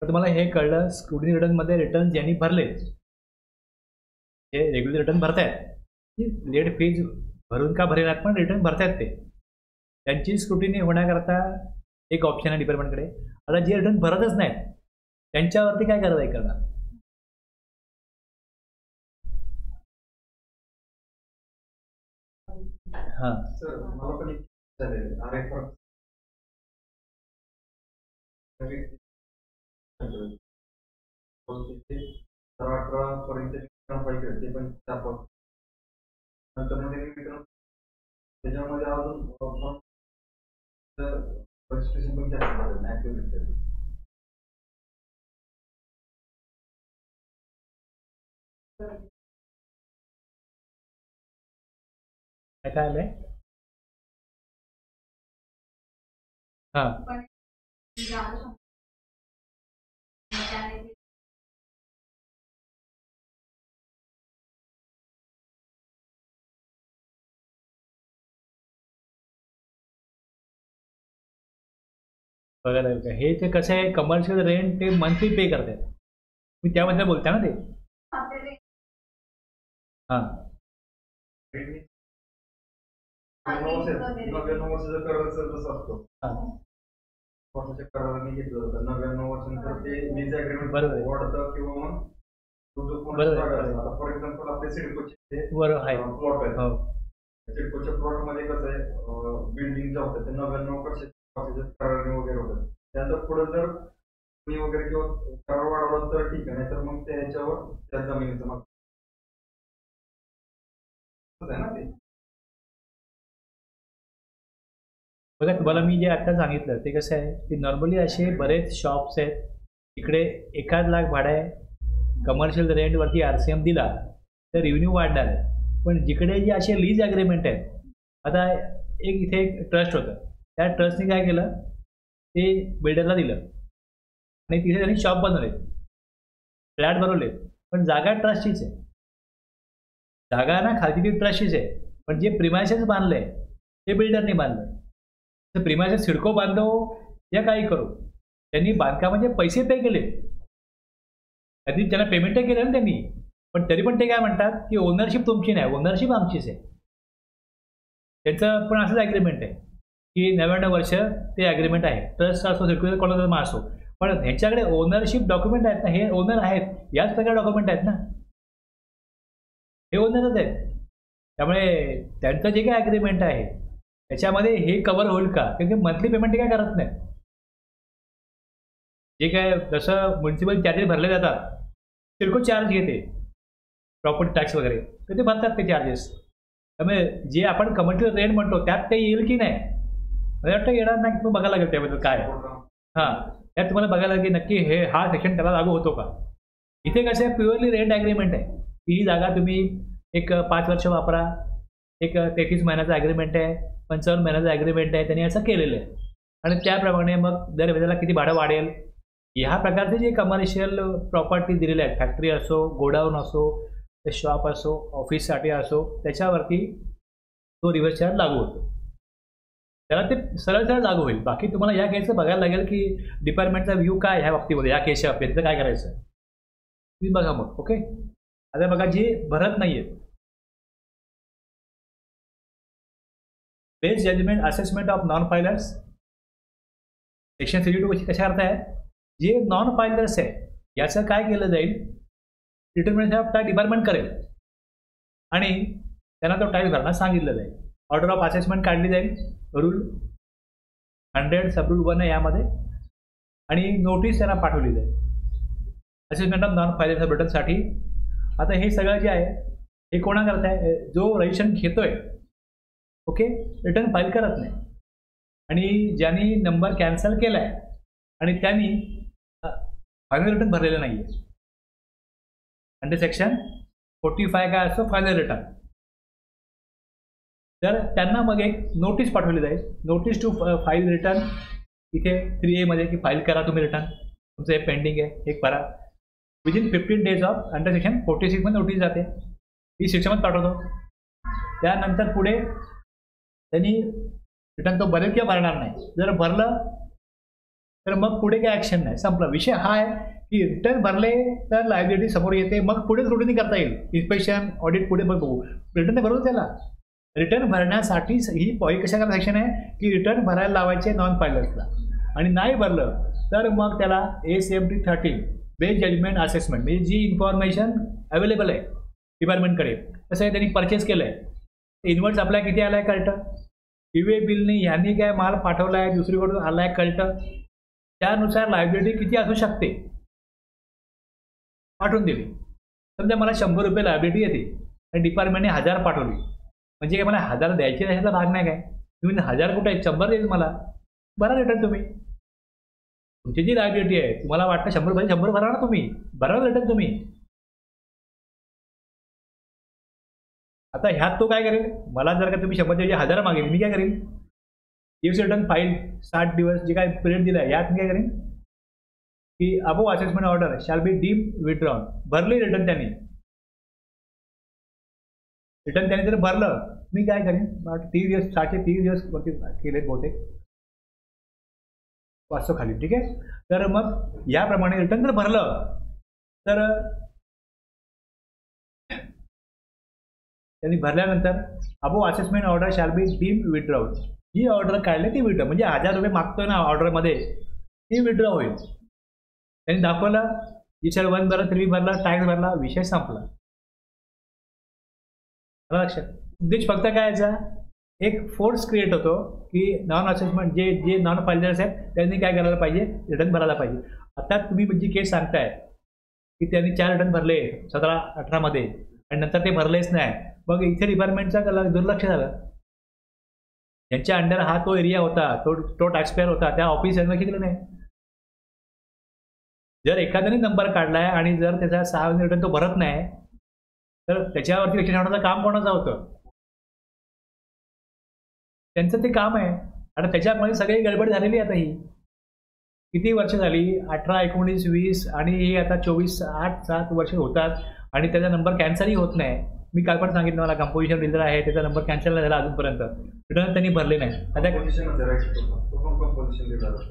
तर तुम्हाला हे कळलं स्क्रुटिनी रिटर्नमध्ये रिटर्न ज्यांनी भरले हे रेग्युलर रिटर्न भरतायत, लेट फीज भरून का भरेनात पण रिटर्न भरतायत ते, त्यांची स्क्रुटिनी होण्याकरता एक ऑप्शन आहे डिपार्टमेंटकडे. आता जे रिटर्न भरतच नाहीत त्यांच्यावरती काय कारवाई करणार? हां सर मला पण एक चालेल अरे अठरा पर्यंत ते पण नंतर त्याच्यामध्ये अजून रजिस्ट्रेशन पण जास्त ऍक्टिव्हिटी काय आलंय? हां बघायला का हे ते कसं आहे, कमर्शियल रेंट ते मंथली पे करतात, मी त्याबद्दल बोलता ना ते. हां 99 वर्षाचा करार जसं असतो हां वर्षाच्या कराराने घेतलं जातं 99 वर्षानंतर ते लीज अग्रीमेंट बरोबर वाढतं किंवा मग बरोबर फॉर एक्झाम्पल आपले सिडकोचे बरोबर आहे. प्लॉट आहे, हो सिडकोच्या प्लॉट मध्ये कसं आहे बिल्डिंग ज्या होत्या ते 99% कराराने वगैरे होतात. त्यानंतर पुढे जर तुम्ही वगैरे किंवा करार वाढवला तर ठीक आहे, नाहीतर मग त्याच्यावर त्या जमिनीचं मग आहे ना ते. बघा तुम्हाला मी जे आता सांगितलं ते कसं आहे की नॉर्मली असे बरेच शॉप्स आहेत इकडे 1 लाख भाडं आहे, कमर्शियल रेंटवरती RCM दिला तर रेव्हेन्यू वाढणार आहे. पण जिकडे जे असे लीज ॲग्रीमेंट आहेत, आता इथे एक ट्रस्ट होतं, त्या ट्रस्टने काय केलं ते बिल्डरला दिलं आणि तिथे त्यांनी शॉप बनवले, फ्लॅट बनवले, पण जागा ट्रस्टचीच आहे, जागा ना खालची ती ट्रस्टचीच आहे, पण जे प्रिमायसेस बांधलं आहे ते बिल्डरने बांधलं. तर प्रिमायसेस सिडको बांधो या काही करू, त्यांनी बांधकामाचे पैसे पे केले, त्यांनी त्यांना पेमेंटही केलं ना त्यांनी, पण तरी पण ते काय म्हणतात की ओनरशिप तुमची नाही, ओनरशिप आमचीच आहे. त्यांचं पण असंच ॲग्रीमेंट आहे की 99 वर्ष ते ॲग्रीमेंट आहे, ट्रस्ट असो सिडको कोणाचा असो, पण ह्याच्याकडे ओनरशिप डॉक्युमेंट आहेत ना, हे ओनर आहेत, याच प्रकारे डॉक्युमेंट आहेत ना, हे ओनरच आहेत. त्यामुळे त्यांचं जे काही ॲग्रीमेंट आहे त्याच्यामध्ये हे कव्हर होईल का, कारण मंथली पेमेंट काय करत नाही. जे काय जसं म्युन्सिपल चार्जेस भरले जातात, सिडको चार्ज घेते प्रॉपर्टी टॅक्स वगैरे, तर ते भरतात ते चार्जेस. त्यामुळे जे आपण कमर्शियल रेंट म्हणतो त्यात ते येईल की नाही मला वाटतं येणार नाही, तुम्ही बघायला लागेल त्याबद्दल काय. हां त्यात तुम्हाला बघायला लागेल की नक्की हा सेक्शन त्याला लागू होतो का. इथे कसं आहे प्युअरली रेंट ॲग्रीमेंट आहे, ही जागा तुम्ही एक 5 वर्ष वापरा, एक 33 महिन्याचा ॲग्रीमेंट आहे, 55 महिन्याचा ॲग्रीमेंट आहे, त्यांनी असं केलेलं आहे आणि त्याप्रमाणे मग दर वेळेला किती भाडं वाढेल ह्या प्रकारचे जे कमर्शियल प्रॉपर्टी दिलेल्या आहेत, फॅक्टरी असो, गोडाऊन असो, शॉप असो, ऑफिससाठी असो, त्याच्यावरती तो रिव्हर्स चार्ज लागू होतो. त्याला ते सरळ सरळ लागू होईल. बाकी तुम्हाला या केसचं बघायला लागेल की डिपार्टमेंटचा व्ह्यू काय ह्या बाबतीमध्ये, या केसच्या बाबतीत काय करायचं तुम्ही बघा मग. ओके आता बघा जे भरत नाही आहेत, best judgement assessment of non filers section 32 कशा अर्थ आहे, जे नॉन फायलर्स आहे याचं काय केलं जाईल, डिटर्मिनेशन ऑफ टॅक्स डिपार्टमेंट करेल आणि त्यांना तो टॅक्स भरण्यास सांगितलं जाईल. ऑर्डर ऑफ असेसमेंट काढली जाईल रूल 100 सब रूल 1 आहे यामध्ये, आणि नोटीस त्यांना पाठवली जाईल असेसमेंट ऑफ नॉन फायलर्स रिटर्नसाठी. आता हे सगळं जे आहे हे कोणा करत आहे, जो रजिस्ट्रेशन घेतोय ओके, रिटर्न फाईल करत नाही, आणि ज्यांनी नंबर कॅन्सल केला आहे आणि त्यांनी फायनल रिटर्न भरलेलं नाही आहे अंडर सेक्शन 45 काय असतो फायनल रिटर्न, तर त्यांना मग एक नोटीस पाठवली जाईल, नोटीस टू फाईल रिटर्न, इथे 3A मध्ये की फाईल करा तुम्ही रिटर्न, तुमचं हे पेंडिंग आहे एक भरा, within 15 days of under section 46 मध्ये नोटीस जाते, ही सिस्टमच पाठवतो. त्यानंतर पुढे त्यांनी रिटर्न तो भरेल किंवा भरणार नाही, जर भरलं तर मग पुढे काही ॲक्शन नाही, संपला विषय. हा आहे की रिटर्न भरले तर लायबिलिटी समोर येते, मग पुढे स्क्रुटिनी करता येईल, इन्स्पेक्शन ऑडिट पुढे बघू. रिटर्न नाही भरवू त्याला. रिटर्न भरण्यासाठी ही कशा सेक्शन आहे की रिटर्न भरायला लावायचे नॉन फायलर्सला, आणि नाही भरलं तर मग त्याला ASMT 13 बेस जजमेंट असेसमेंट, म्हणजे जी इन्फॉर्मेशन अवेलेबल आहे डिपार्टमेंटकडे, कसं आहे त्यांनी परचेस केलं आहे, इन्व्हॉइस आपल्याला किती आला आहे कळतं, EVA बिलनी ह्यांनी काय माल पाठवला आहे दुसरीकडून आला आहे कळतं, त्यानुसार लायबिलिटी किती असू शकते पाठवून दिली. समजा मला 100 रुपये लायबिलिटी येते आणि डिपार्टमेंटने 1000 पाठवली, म्हणजे काय मला 1000 द्यायचे त्याचा भाग नाही काय, तुम्ही 1000 कुठे आहेत, 100 देईल मला, भरा रिटर्न तुम्ही. तुमची जी लायबिलिटी आहे तुम्हाला वाटतं 100 रुपये 100 भरा ना तुम्ही, भरा रिटर्न तुम्ही. आता ह्यात तो काय करेल, मला जर का तुम्ही 100 चे 1000 मागेल, मी काय करेल, गिव्स रिटर्न फाईल 60 दिवस जे काय पिरियड दिला आहे यात मी काय करेन की above assessment order shall be deemed withdrawn, भरली रिटर्न त्यांनी. रिटर्न त्याने जर भरलं मी काय करेन, 30 दिवस 630 दिवस वरती केले बहुतेक वाचतो खाली, ठीक आहे. तर मग याप्रमाणे रिटर्न जर भरलं तर त्यांनी भरल्यानंतर above assessment order shall be deem withdraw, जी ऑर्डर काढली ती विथड्रॉ, म्हणजे 1000 रुपये मागतोय ना ऑर्डरमध्ये ती विथड्रॉ होईल. त्यांनी दाखवलं विचार 1 भरला 3 भरला टॅक्स भरला, विषय संपला. लक्षात. उद्देश फक्त काय याचा, एक फोर्स क्रिएट होतो की नॉन असेसमेंट जे नॉन फायलर्स आहेत त्यांनी काय करायला पाहिजे, रिटर्न भरायला पाहिजे. आता तुम्ही जी केस सांगताय की त्यांनी 4 रिटर्न भरले 17-18 मध्ये आणि नंतर ते भरलेच नाही, मग इथे डिपार्टमेंटचा दुर्लक्ष झालं. ज्यांच्या अंडर हा तो एरिया होता, तो टॅक्सपेअर होता, त्या ऑफिसरनं केलं नाही. जर एखाद्याने नंबर काढलाय आणि जर त्याचा 6 रिटर्न तो भरत नाही तर त्याच्यावरती लक्ष ठेवण्याचं काम कोणाचं होतं, त्यांचं ते काम आहे. आणि त्याच्यामुळे सगळी गडबड झालेली आता ही किती वर्ष झाली, 18, 19, 20 आणि हे आता 24, 8-7 वर्ष होतात आणि त्याचा नंबर कॅन्सलही होत नाही. मी काल पण सांगितलं मला कंपोजिशन बिल्डर आहे त्याचा नंबर कॅन्सल नाही झाला अजूनपर्यंत, रिटर्न त्यांनी भरले नाही. आता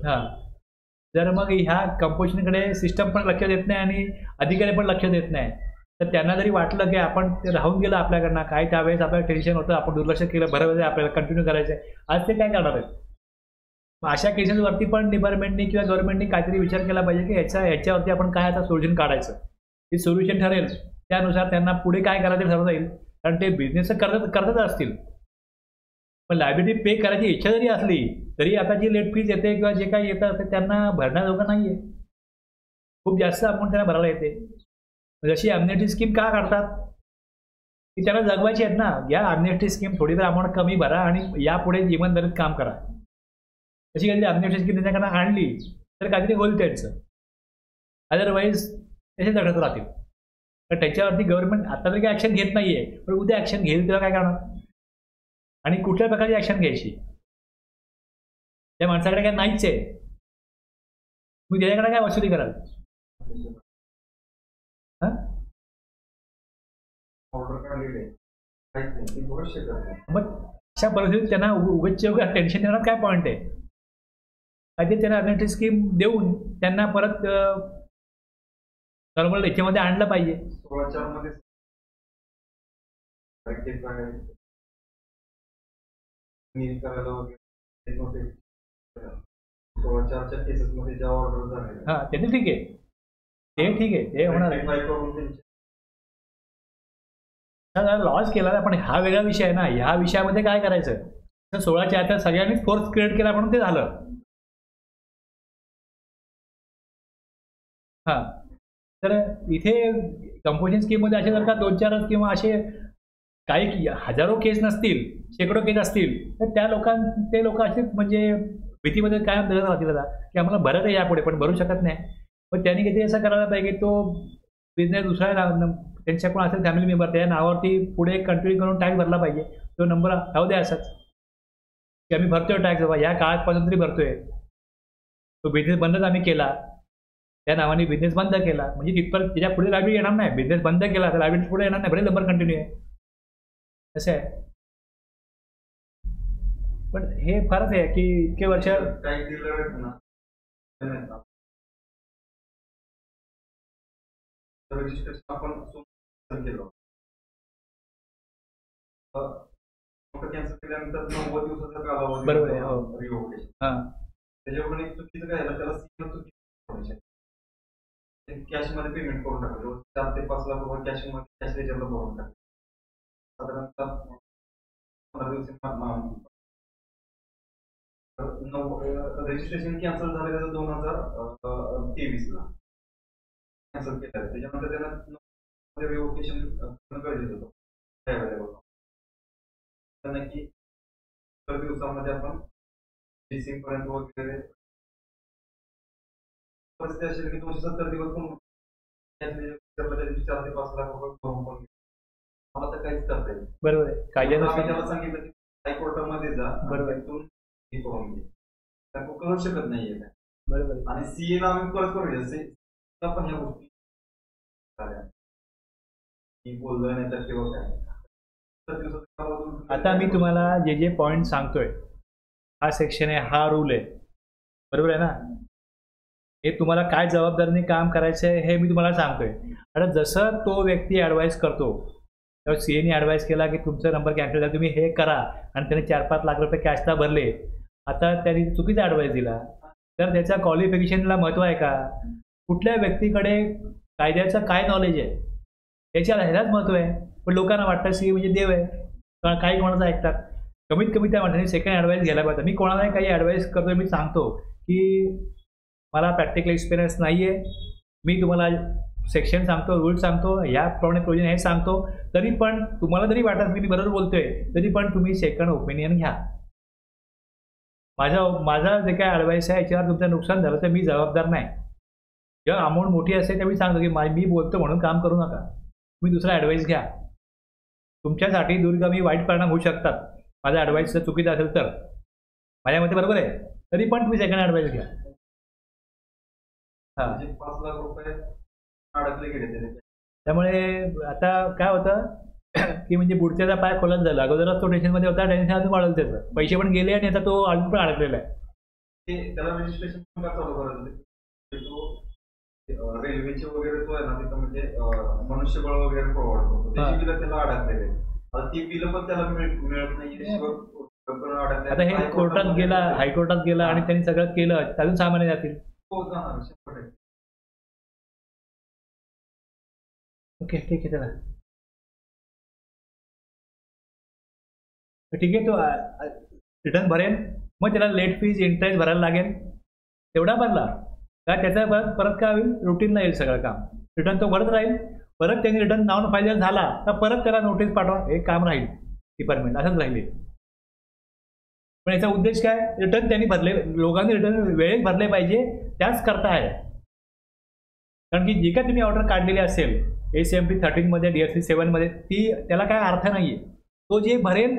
हां, जर मग ह्या कंपोजिशनकडे सिस्टम पण लक्ष देत नाही आणि अधिकारी पण लक्ष देत नाही, तर त्यांना जरी वाटलं की आपण ते राहून गेलं आपल्याकडनं, काय त्यावेळेस आपल्याला टेन्शन होतं, आपण दुर्लक्ष केलं, बरोबर आपल्याला कंटिन्यू करायचं आहे, आज ते काय करणार आहेत. मग अशा केसेसवरती पण डिपार्टमेंटनी किंवा गव्हर्नमेंटनी काहीतरी विचार केला पाहिजे की ह्याच्यावरती आपण काय आता सोल्युशन काढायचं. हे सोल्युशन ठरेल त्यानुसार त्यांना पुढे काय करायचं ठरवता येईल, कारण ते बिझनेस करतच असतील. पण लायबिलिटी पे करायची इच्छा जरी असली तरी आता जी लेट फीज येते किंवा जे काही येतं ते त्यांना भरण्याजोगं नाही आहे, खूप जास्त अमाऊंट त्यांना भरायला येते. जशी अमनेस्टी स्कीम का काढतात की त्यांना जगवायची आहेत ना, या अमनेस्टी स्कीम थोडी तर अमाऊंट कमी भरा आणि यापुढे इमानदारीत काम करा. तशी काहीतरी अमनेस्टी स्कीम त्यांच्याकडनं आणली तर काहीतरी होईल त्यांचं, अदरवाईज त्याचे लढत राहतील. तर त्याच्यावरती गव्हर्नमेंट आता तरी काही ॲक्शन घेत नाही आहे, पण उद्या ॲक्शन घेईल तेव्हा काय करणार आणि कुठल्या प्रकारची ॲक्शन घ्यायची. त्या माणसाकडे काय नाहीच आहे, तुम्ही त्याच्याकडे काय वसुली कराल. मग अशा परिस्थितीत त्यांना उगाच टेन्शन देण्यात काय पॉईंट आहे. काहीतरी त्यांना अमनेस्टी स्कीम देऊन त्यांना परत नॉर्मल याच्यामध्ये आणलं पाहिजे. 16 मध्ये हां, ते ठीक आहे, ते ठीक आहे, ते होणार आहे. लॉस केला पण हा वेगळा विषय आहे ना. ह्या विषयामध्ये काय करायचं, तर 16च्या आता सगळ्यांनीच फोर्स क्रिएट केला म्हणून ते झालं. हां, तर इथे कंपोजिशन स्कीममध्ये असे जर का 2-4 किंवा असे काही हजारो केस नसतील, शेकडो केस असतील, तर ते लोक असेच म्हणजे भीतीमध्ये कायम धरत राहतील आता की आम्हाला भरत आहे यापुढे पण भरू शकत नाही. पण त्यांनी काहीतरी असं करायला पाहिजे की तो बिझनेस दुसऱ्या त्यांच्याकडून असेल फॅमिली मेंबर त्या नावावरती पुढे कंटिन्यू करून टॅक्स भरला पाहिजे. तो नंबर राहू द्या असंच की आम्ही भरतोय टॅक्स, बाबा या काळापासून तरी भरतोय. तो बिझनेस बंदच आम्ही केला, त्या नावाने बिझनेस बंद केला म्हणजे तिथपर्यंत त्याच्या पुढे लायबिलिटी येणार नाही. बिझनेस बंद केला तर लायबिलिटी पुढे येणार नाही, भले नंबर कंटिन्यू आहे. कसं आहे पण हे फारच आहे की इतके वर्ष रजिस्ट्रेशन आपण केलं कॅन्सल केल्यानंतर 90 दिवसाचा कालावधी बरोबर आहे. रिवोकेशन त्याच्यावरून एक चुकीचं काय झालं त्याला चुकीचं कॅश मध्ये पेमेंट करून टाकलं 4 ते 5 लाख रुपये कॅश त्याच्यावर भरून टाकलं साधारणतः 15 दिवसांनी रजिस्ट्रेशन कॅन्सल झालेलं 2023 ला कॅन्सल केलं त्याच्यानंतर त्यांना रिवोकेशन गरजेचं होतं त्यावेळेला की 10 दिवसामध्ये आपण डिसिंग पर्यंत वगैरे परिस्थिती असेल की 270 दिवस पण 4 ते 5 लाख रुपये भरून पण मला तर काहीच करता येईल. बरोबर आहे. कायद्यानुसार त्याला सांगितलं की हायकोर्टामध्ये जा बरोबर तिथून हे करून घे त्याला करू शकत नाहीये काय बरोबर आणि सीए ला आम्ही परत करू पण ह्या गोष्टी बोललो नाही तर किंवा काय आता मी तुम्हाला जे जे पॉईंट सांगतोय हा सेक्शन आहे हा रूल आहे बरोबर आहे ना हे तुम्हाला काय जबाबदारीने काम करायचं आहे हे मी तुम्हाला सांगतोय. आता जसं तो व्यक्ती ॲडवाईस करतो तेव्हा सीएने ॲडवाईस केला की तुमचा नंबर कॅन्सल झाला तुम्ही हे करा आणि त्याने 4-5 लाख रुपये कॅशला भरले आता त्यांनी चुकीचा ॲडवाईस दिला तर त्याच्या क्वालिफिकेशनला महत्त्व आहे का कुठल्या व्यक्तीकडे कायद्याचं काय नॉलेज आहे याच्या ह्यालाच महत्त्व आहे. पण लोकांना वाटतं सीए म्हणजे देव आहे कारण काही कोणाचं ऐकतात कमीत कमी त्या माणसाने सेकंड ॲडवाईस घ्यायला पाहिजे. मी कोणालाही काही ॲडवाईस करतो मी सांगतो की मला प्रॅक्टिकल एक्सपिरियन्स नाही आहे मी तुम्हाला सेक्शन सांगतो रूल सांगतो याप्रमाणे प्रोविजन हे सांगतो तरी पण तुम्हाला जरी वाटत मी बरोबर बोलतोय तरी पण तुम्ही सेकंड ओपिनियन घ्या. माझा जे काय ॲडवाईस आहे याच्यावर तुमचं नुकसान झालं तर मी जबाबदार नाही. जेव्हा अमाऊंट मोठी असेल तेव्हा मी सांगतो की मी बोलतो म्हणून काम करू नका तुम्ही दुसरा ॲडवाईस घ्या. तुमच्यासाठी दूरगामी वाईट परिणाम होऊ शकतात माझा ॲडवाईस जर चुकीचा असेल तर माझ्या मते बरोबर आहे तरी पण तुम्ही सेकंड ॲडवाईस घ्या. 5 लाख रुपये अडकले गेले त्यामुळे आता काय होतं की म्हणजे पुढच्याचा पाय खोलत झाला अगोदरच तो टेन्शनमध्ये होता टेन्शन अजून वाढवलं त्याचं पैसे पण गेले आणि आता तो अजून पण अडकलेला आहे. त्याला रजिस्ट्रेशन पण चालू करायचं तो रेल्वेचे वगैरे तो आहे ना तिथं म्हणजे मनुष्यबळ वगैरे प्रोव्हाइड करतो त्याची बिलं त्याला अडकलेले आता ती बिलं पण त्याला मिळत नाही. आता हे कोर्टात गेला हायकोर्टात गेला आणि त्यांनी सगळं केलं अजून 6 महिने जातील. ओके ठीक आहे चला ठीक आहे तो रिटर्न भरेल मग त्याला लेट फीज इंटरेस्ट भरायला लागेल तेवढा भरला का त्याचा परत काय होईल रुटीनला येईल सगळं काम रिटर्न तो भरत राहील परत त्यांनी रिटर्न नाव फायनल झाला तर परत त्याला नोटीस पाठवा हे काम राहील डिपार्टमेंट असंच राहिले. पण याचा उद्देश काय रिटर्न त्यांनी भरले लोकांनी रिटर्न वेळेत भरले पाहिजे त्याच करता आहे कारण की जी काय तुम्ही ऑर्डर काढलेली असेल ACMP 13 मध्ये DFC 7 मध्ये ती त्याला काय अर्थ नाहीये तो जे भरेल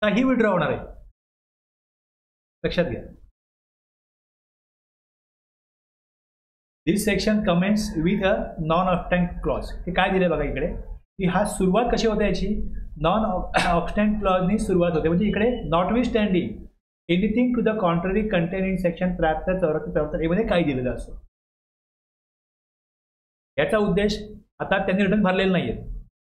काही विड्रॉ होणार आहे लक्षात घ्या. This section commences with a non obstante clause हे काय दिले बघा इकडे की हा सुरुवात कशी होते याची नॉन ऑब्स्टॅन्ट क्लॉजनी सुरुवात होते म्हणजे इकडे notwithstanding anything to the contrary contain in section 73, 74, 74 यामध्ये काय दिलेलं असतं. याचा उद्देश आता त्यांनी रिटर्न भरलेलं नाही आहे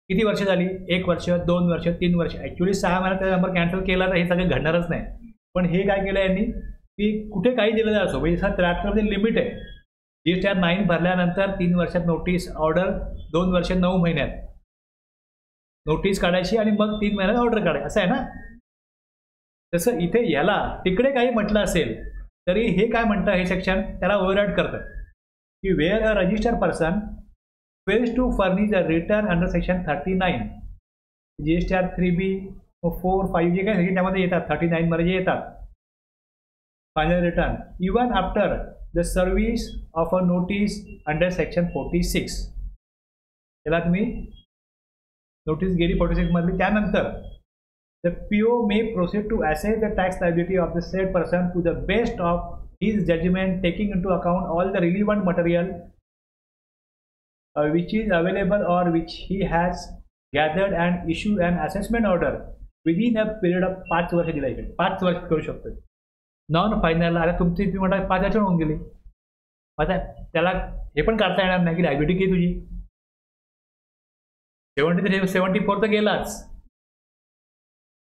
किती वर्ष झाली 1 वर्ष 2 वर्ष 3 वर्ष ॲक्च्युली 6 महिन्यात त्याचा नंबर कॅन्सल केला तर हे सगळं घडणारच नाही. पण हे काय केलं यांनी की कुठे काही दिलेलं असो म्हणजे 73मध्ये लिमिट आहे GSTR 9 भरल्यानंतर 3 वर्षात नोटीस ऑर्डर 2 वर्ष 9 महिन्यात नोटीस काढायची आणि मग 3 महिन्यात ऑर्डर काढायची असं आहे ना. तसं इथे याला तिकडे काही म्हटलं असेल तरी हे काय म्हणतं हे सेक्शन त्याला ओव्हरराईड करतं की where a registered person fails to furnish a return under section 39 GSTR 3B 4, 5 जे काही त्यामध्ये येतात 39 मध्ये जे येतात final return even after the service of a notice under section 46 त्याला तुम्ही नोटीस गेली 46 मधली त्यानंतर the PO may proceed to assess the tax liability of the said person to the best of his judgment taking into account all the relevant material which is available or which he has gathered and issue an assessment order within a period of 5 वर्ष दिला इकडे 5 वर्ष करू शकतो. Non final आता तुमची तुम्ही म्हणता 5 वर्ष होऊन गेली आता त्याला हे पण काढता येणार नाही की लायबिलिटी किती तुझी 74 तर गेलाच,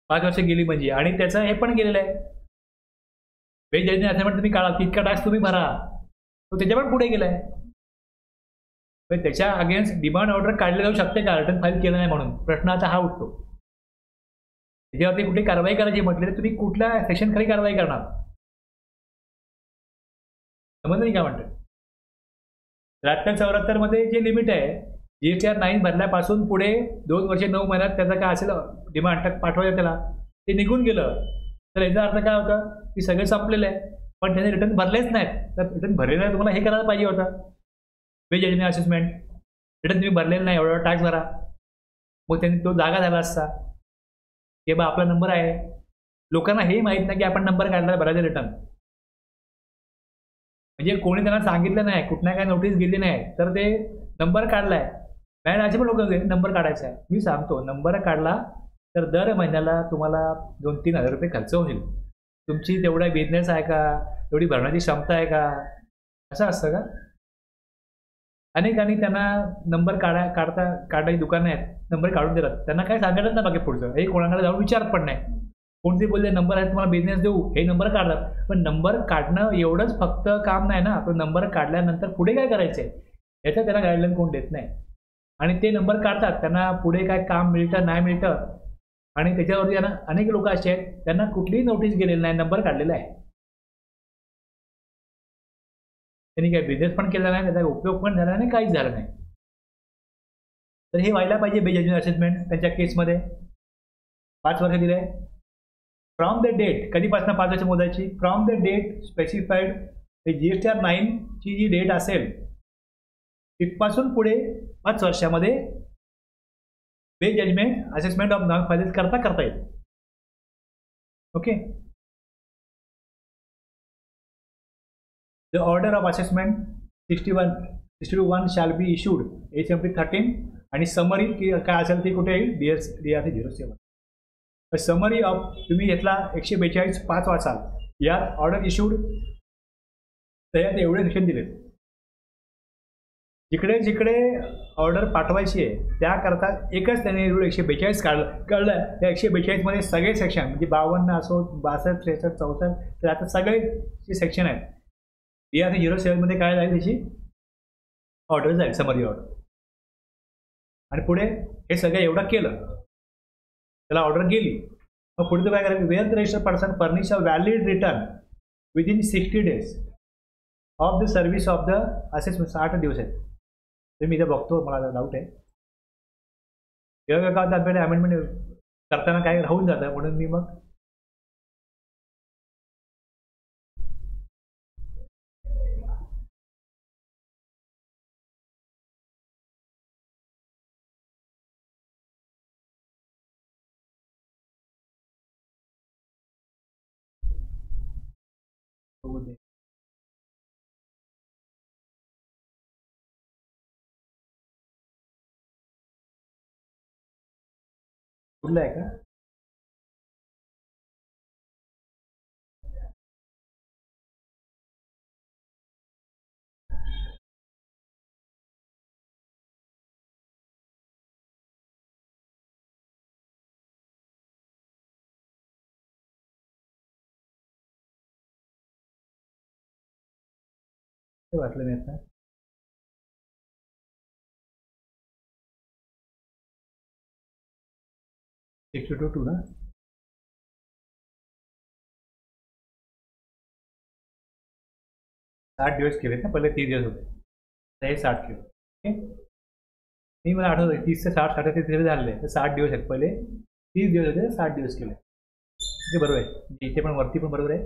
5 वर्ष गेली म्हणजे. आणि त्याचं हे पण गेलेलं आहे, वेज जजमेंट असेसमेंट तुम्ही काढा, तितका टॅक्स तुम्ही भरा, तो त्याच्या पण पुढे गेलाय. त्याच्या अगेन्स्ट डिमांड ऑर्डर काढले जाऊ शकते का रिटर्न फाईल केलं नाही म्हणून? प्रश्न आता हा उठतो. त्याच्यावरती कुठली कारवाई करायची म्हटली तर तुम्ही कुठल्या सेक्शन खाली कारवाई करणार? समजलं नाही काय म्हणतात? 73-74 मध्ये जे लिमिट आहे, GSTR 9 भरल्यापासून पुढे 2 वर्षे 9 महिन्यात त्याचा काय असेल डिमांड पाठवायचं त्याला, ते निघून गेलं तर याचा अर्थ काय होतं की सगळे संपलेलं आहे, पण त्याने रिटर्न भरलेच नाहीत. तर रिटर्न भरलेलं आहे, तुम्हाला हे करायला पाहिजे होतं, वेज जजमेंट असेसमेंट. रिटर्न तुम्ही भरलेलं नाही, एवढा टॅक्स भरा, मग त्यांनी तो जागा झाला असता की बा आपला नंबर आहे. लोकांना हे माहीत नाही की आपण नंबर काढला भरायचं रिटर्न. म्हणजे कोणी त्यांना सांगितलं नाही, कुठल्या काय नोटीस गेली नाही, तर ते नंबर काढलाय. मॅडम असे पण लोक नंबर काढायचा आहे. मी सांगतो, नंबर काढला तर दर महिन्याला तुम्हाला 2-3 हजार रुपये खर्च होईल. तुमची तेवढा बिझनेस आहे का, तेवढी भरण्याची क्षमता आहे का? असं असतं का? अनेकांनी त्यांना नंबर काढायची दुकानं आहेत, नंबर काढून देतात, त्यांना काय सांगायचं ना बाकी पुढचं, हे कोणाकडे जाऊन विचारत पण नाही. कोणते बोलले नंबर आहे तुम्हाला बिझनेस देऊ, हे नंबर काढतात. पण नंबर काढणं एवढंच फक्त काम नाही ना, तो नंबर काढल्यानंतर पुढे काय करायचं आहे याचं त्यांना गाईडलाईन कोण देत नाही. आणि ते नंबर काढतात, त्यांना पुढे काय काम मिळतं नाही मिळतं, आणि त्याच्यावरती त्यांना अनेक लोक असे आहेत त्यांना कुठलीही नोटीस गेलेली नाही, नंबर काढलेला आहे. त्यांनी काही बिझनेस पण केला नाही, त्याचा उपयोग पण झाला नाही, काहीच झालं नाही. तर हे व्हायला पाहिजे वेज जजमेंट असेसमेंट. त्यांच्या केसमध्ये 5 वर्ष दिले. फ्रॉम द डेट, कधीपासून 5 वर्ष मोजायची? From the date specified, GSTR 9 ची जी डेट असेल तिथपासून पुढे 5 वर्षामध्ये वेज judgement assessment of non filers करता येईल. Okay. The order of assessment 61 shall be issued HMP 13, आणि समरी की काय असेल ती कुठे येईल? DRC 07. समरी ऑफ तुम्ही घेतला 142(5) वाचाल, यात ऑर्डर इश्यूड त्यात एवढे सेक्शन दिलेत. जिकडे जिकडे ऑर्डर पाठवायची आहे त्याकरता एकच त्याने रूल 142 कळलं. त्या 142 मध्ये सगळे सेक्शन म्हणजे 52 असो, 62, 63, 64, तर आता सगळे जे सेक्शन आहेत DRC 07 मध्ये काय जाईल, त्याची ऑर्डर जाईल, समरी ऑर्डर. आणि पुढे हे सगळं एवढं केलं, त्याला ऑर्डर गेली, मग पुढे काय करायचं? Where the registered person furnish a valid return within 60 days of the service of the assessment. 60 दिवस आहेत. तर मी इथे बघतो, मला डाऊट आहे. जेव्हा का आपल्याला अमेंडमेंट करताना काय राहून जातं, म्हणून मी मग कुठलं आहे का? ते वाटलं नाही आता. टू ना, 60 दिवस केलेत ना, पहिले 30 दिवस होते, तर हे 60 केलं. ओके. मी मला आठवतं 30 ते 60, 37 झालेले, तर 60 दिवस आहेत. पहिले 30 दिवस होते, 60 दिवस केले. ते बरोबर आहे. इथे पण वरती पण बरोबर आहे,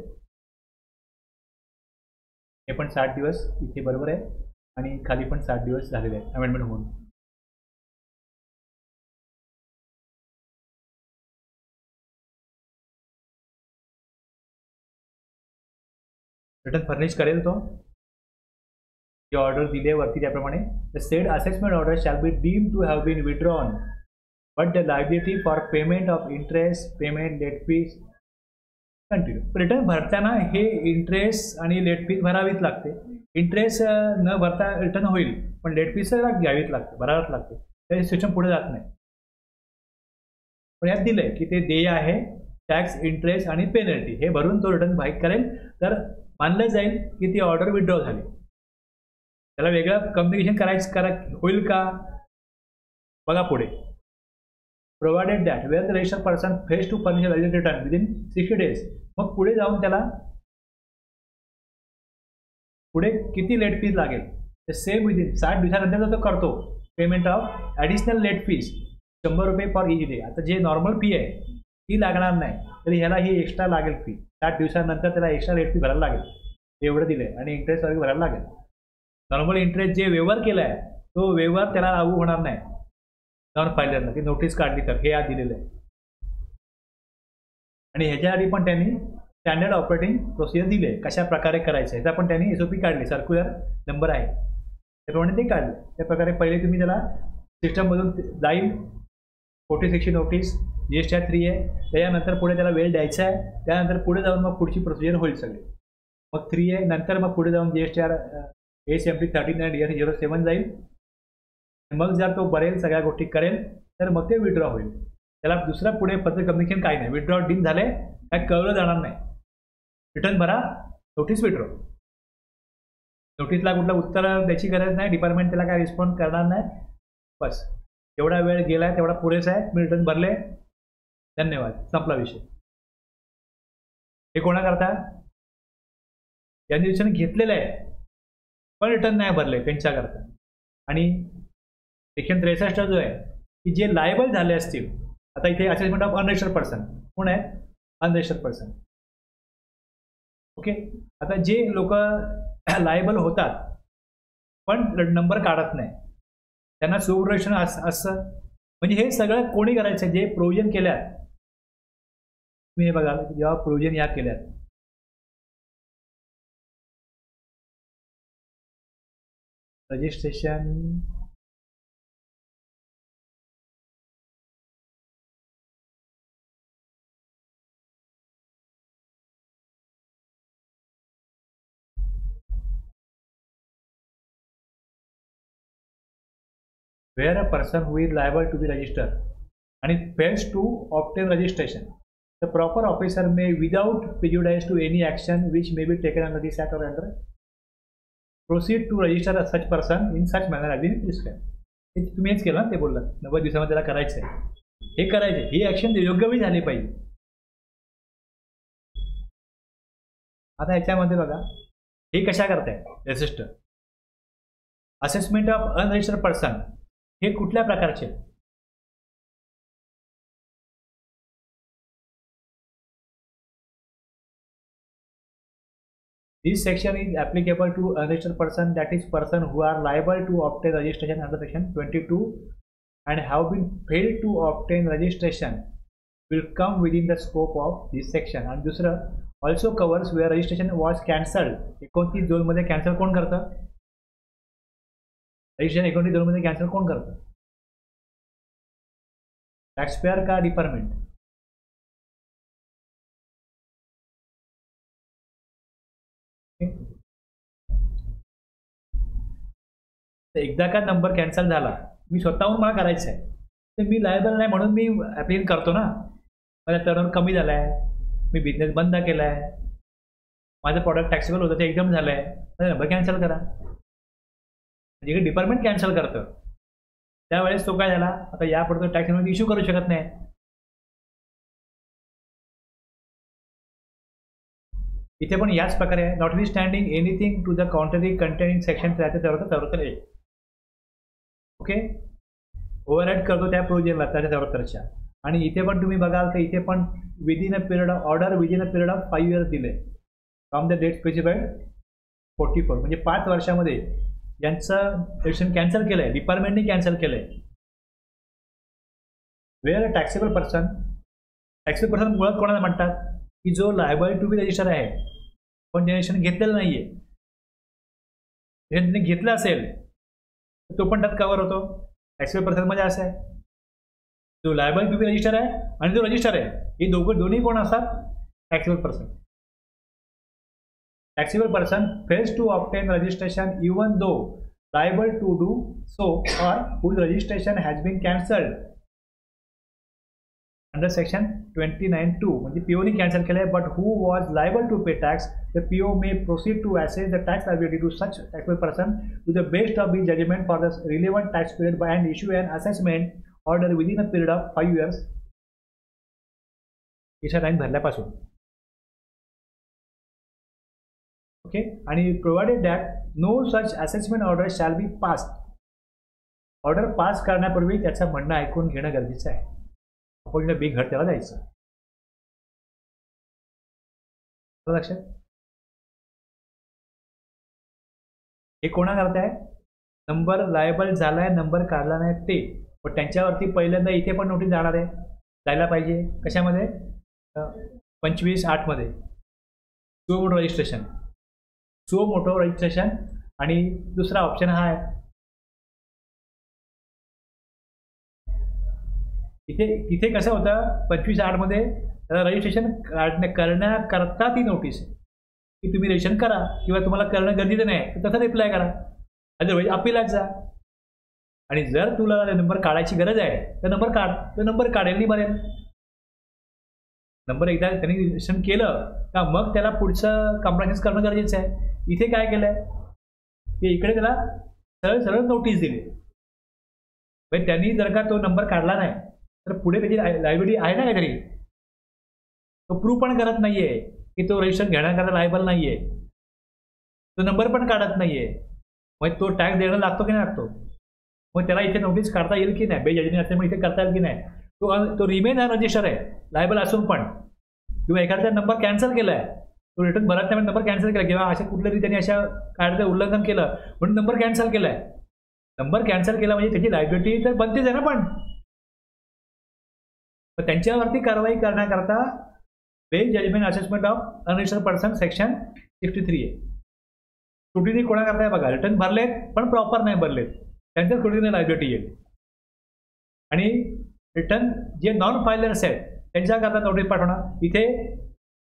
हे पण 60 दिवस इथे बरोबर आहे, आणि खाली पण 60 दिवस झालेले आहेत अमेंडमेंट होऊन. रिटर्न फर्निश करेल तो, जे ऑर्डर दिले वरती त्याप्रमाणे. The said assessment order shall be deemed to have been withdrawn, but the liability for payment of interest, payment, late fees continue return भरताना हे इंटरेस्ट आणि लेट फीस भरावीच लागते. इंटरेस्ट न भरता रिटर्न होईल, पण लेट फीस घ्यावीच लागते, भरावीच लागते. त्या सिस्टम पुढे जात नाही. पण यात दिलंय की ते देय आहे, टॅक्स, इंटरेस्ट आणि पेनल्टी हे भरून तो रिटर्न फाईल करेल तर मानलं जाईल की ती ऑर्डर विथड्रॉ झाली. त्याला वेगळं कम्युनिकेशन होईल का बघा पुढे. Provided that where the registered person fails to furnish return within 60 days. मग पुढे जाऊन त्याला पुढे किती लेट फीज लागेल ते सेम विदिन 60 दिवसानंतर तो करतो. Payment of additional late fees 100 रुपये फॉर इच डे. आता जे नॉर्मल फी आहे ती लागणार नाही, तरी ह्याला ही एक्स्ट्रा लागेल फी. 60 दिवसानंतर त्याला एक्स्ट्रा लेट फी भरायला लागेल, एवढं दिलं आहे. आणि इंटरेस्ट वगैरे भरायला लागेल. नॉर्मल इंटरेस्ट जे व्यवहार केला आहे तो व्यवहार त्याला लागू होणार नाही नॉन फायलरला, ती नोटीस काढली तर. हे आज दिलेलं आहे. आणि ह्याच्याआधी पण त्यांनी स्टँडर्ड ऑपरेटिंग प्रोसिजर दिले कशा प्रकारे करायचं. ह्याचा पण त्यांनी SOP काढली, सर्क्युलर नंबर आहे त्याप्रमाणे ते काढले. त्या प्रकारे पहिले तुम्ही त्याला सिस्टममधून जाईल, 46 नोटीस, GSTR 3 आहे. त्याच्यानंतर पुढे त्याला वेळ द्यायचा आहे. त्यानंतर पुढे जाऊन मग पुढची प्रोसिजर होईल सगळी. मग 3 आहे, नंतर मग पुढे जाऊन GSTR ASMP 13 आणि DRC 07 जाईल. मग जर तो बरेल, सगळ्या गोष्टी करेल तर मग ते विड्रॉ होईल. त्याला दुसरा पुढे फर्दर कम्युनिकेशन काही नाही. विड्रॉ डील झाले काय कळलं जाणार नाही. रिटर्न भरा, नोटीस विड्रॉ. नोटीसला कुठलं उत्तर द्यायची गरज नाही, डिपार्टमेंट त्याला काय रिस्पॉन्ड करणार नाही. बस एवढा वेळ गेलाय तेवढा पुरेसा आहे. मी रिटर्न भरले, धन्यवाद, संपला विषय. हे कोणाकरता? यांनी डिसिजन घेतलेलं आहे पण रिटर्न नाही भरले त्यांच्याकरता. आणि सेक्शन 63 जो आहे की जे लायबल झाले असतील. आता इथे असेसमेंट ऑफ अनरजिस्टर्ड पर्सन कोण आहे? Unregistered person. ओके. आता जे लोक लायबल होतात पण नंबर काढत नाही त्यांना सुपरविजन असं, म्हणजे हे सगळं कोणी करायचं? जे प्रोव्हिजन केल्यात. तुम्ही हे बघा, जेव्हा प्रोव्हिजन या केल्यात registration, where a person who is liable to be registered and it fails to obtain registration, the proper officer may, without prejudice to any action which may be taken under this act or under, proceed to register a such person in such manner as been prescribed. हे तुम्ही हेच केलं ना, ते बोललात 90 दिवसामध्ये त्याला करायचं आहे. हे करायचे, ही ऍक्शन योग्य वेळी झाली पाहिजे. आता ह्याच्यामध्ये बघा हे कशा करताय register. Assessment of unregistered person हे कुठल्या प्रकारचे? This section is applicable to unregistered person, that is person who are liable to obtain registration under section 22 and have been failed to obtain registration will come within the scope of this section. आणि दुसरं also covers where registration was cancelled. 29(2) मध्ये cancel कोण करतं? Registration 29(2) मध्ये cancel कोण करतं? टॅक्सपेयर का department? एकदा का नंबर कॅन्सल झाला, मी स्वतःहून मला करायचं आहे तर मी लायबल नाही म्हणून मी ॲप्लिकेशन करतो ना. माझा टर्नओव्हर कमी झाला आहे, मी बिझनेस बंद केला आहे, माझं प्रॉडक्ट टॅक्सेबल होतं ते एकदम झालं आहे, माझा नंबर कॅन्सल करा. म्हणजे डिपार्टमेंट कॅन्सल करतं त्यावेळेस तो काय झाला, आता यापुढे तो टॅक्स इश्यू करू शकत नाही. इथे पण याच प्रकारे आहे. Notwithstanding anything to the contrary containing section 74 okay. Override करतो त्या प्रोविजनला 74च्या. आणि इथे पण तुम्ही बघाल तर इथे पण within a period of order within a period of 5 years दिले फ्रॉम द डेट स्पेसिफाईड 44. म्हणजे 5 वर्षामध्ये यांचं रजिस्ट्रेशन कॅन्सल केलं आहे, डिपार्टमेंटने कॅन्सल केलं आहे. वेअर टॅक्सेबल पर्सन मुळात कोणाला म्हणतात की जो लायबल टू बी रजिस्टर आहे पण जनरेशन घेतलेलं नाही आहे. ज्यांनी घेतलं असेल तो पण त्यात कव्हर होतो. टॅक्सेबल पर्सनमध्ये असं आहे जो लायबल टू बी रजिस्टर आहे आणि जो रजिस्टर आहे, हे दोन्ही कोण असतात? taxable person. Taxable person fails to obtain registration even though liable to do so, or whose registration has been cancelled under section 29(2). म्हणजे PO ने कॅन्सल केले, but who was liable to pay tax, the PO may proceed to assess the tax liability to such taxable person to the best of his judgment for the relevant tax period and issue an assessment order within a period of 5 years. याच्या time भरल्यापासून. Okay, आणि provided that no such assessment order shall be passed. Order pass करण्यापूर्वी त्याचं म्हणणं ऐकून घेणं गरजेचं आहे. आपण बी घर त्याला द्यायचं. लक्षात, हे कोणा करताय? नंबर लायबल झालाय, नंबर काढला नाही ते, पण त्यांच्यावरती पहिल्यांदा इथे पण नोटीस जाणार आहे, जायला पाहिजे. कशामध्ये? 25(8) मध्ये suo motu registration. Suo motu registration. आणि दुसरा ऑप्शन हा आहे, इथे कसं होतं 25(8) मध्ये त्याला रजिस्ट्रेशन करण्याकरता ती नोटीस आहे की तुम्ही रजिस्ट्रेशन करा किंवा तुम्हाला करणं गरजेचं नाही, तर तसं रिप्लाय करा, अदरवाईज अपिलात जा. आणि जर तुला नंबर काढायची गरज आहे तर नंबर काढ, तर नंबर काढेल नाही बरेल. नंबर एकदा त्यांनी रजिस्ट्रेशन केलं का मग त्याला पुढचं कंप्लायन्स करणं गरजेचं आहे. इथे काय केलंय की इकडे त्याला सरळ सरळ नोटीस दिली. म्हणजे त्यांनी जर का तो नंबर काढला नाही तर पुढे त्याची लायबिलिटी आहे ना काहीतरी, तो प्रूव्ह पण करत नाहीये की तो रजिस्ट्रेशन घेण्याकरता लायबल नाहीये, तो नंबर पण काढत नाहीये, मग तो टॅक्स देणं लागतो की नाही लागतो. मग त्याला इथे नोटीस काढता येईल की नाही, बेजडीने असल्यामुळे इथे करता येईल की नाही. तो रिमेन रजिस्टर आहे लायबल असून पण, किंवा एखाद्या नंबर कॅन्सल केला आहे, तो रिटर्न भरत नाही, नंबर कॅन्सल केला किंवा अशा कुठल्या तरी त्यांनी अशा कायद्याचं उल्लंघन केलं म्हणून नंबर कॅन्सल केलाय. नंबर कॅन्सल केला म्हणजे त्याची लायबिलिटी तर बनतेच आहे ना. पण त्यांच्यावरती कारवाई करण्याकरता best judgement assessment of unregistered person section 63 आहे. स्क्रुटिनी कोणा करताय बघा, रिटर्न भरलेत पण प्रॉपर नाही भरलेत, त्यांच्या स्क्रुटिनी लायबिलिटी येईल. आणि रिटर्न जे नॉन फायलर्स आहेत त्यांच्याकरता नोटीस पाठवणार. इथे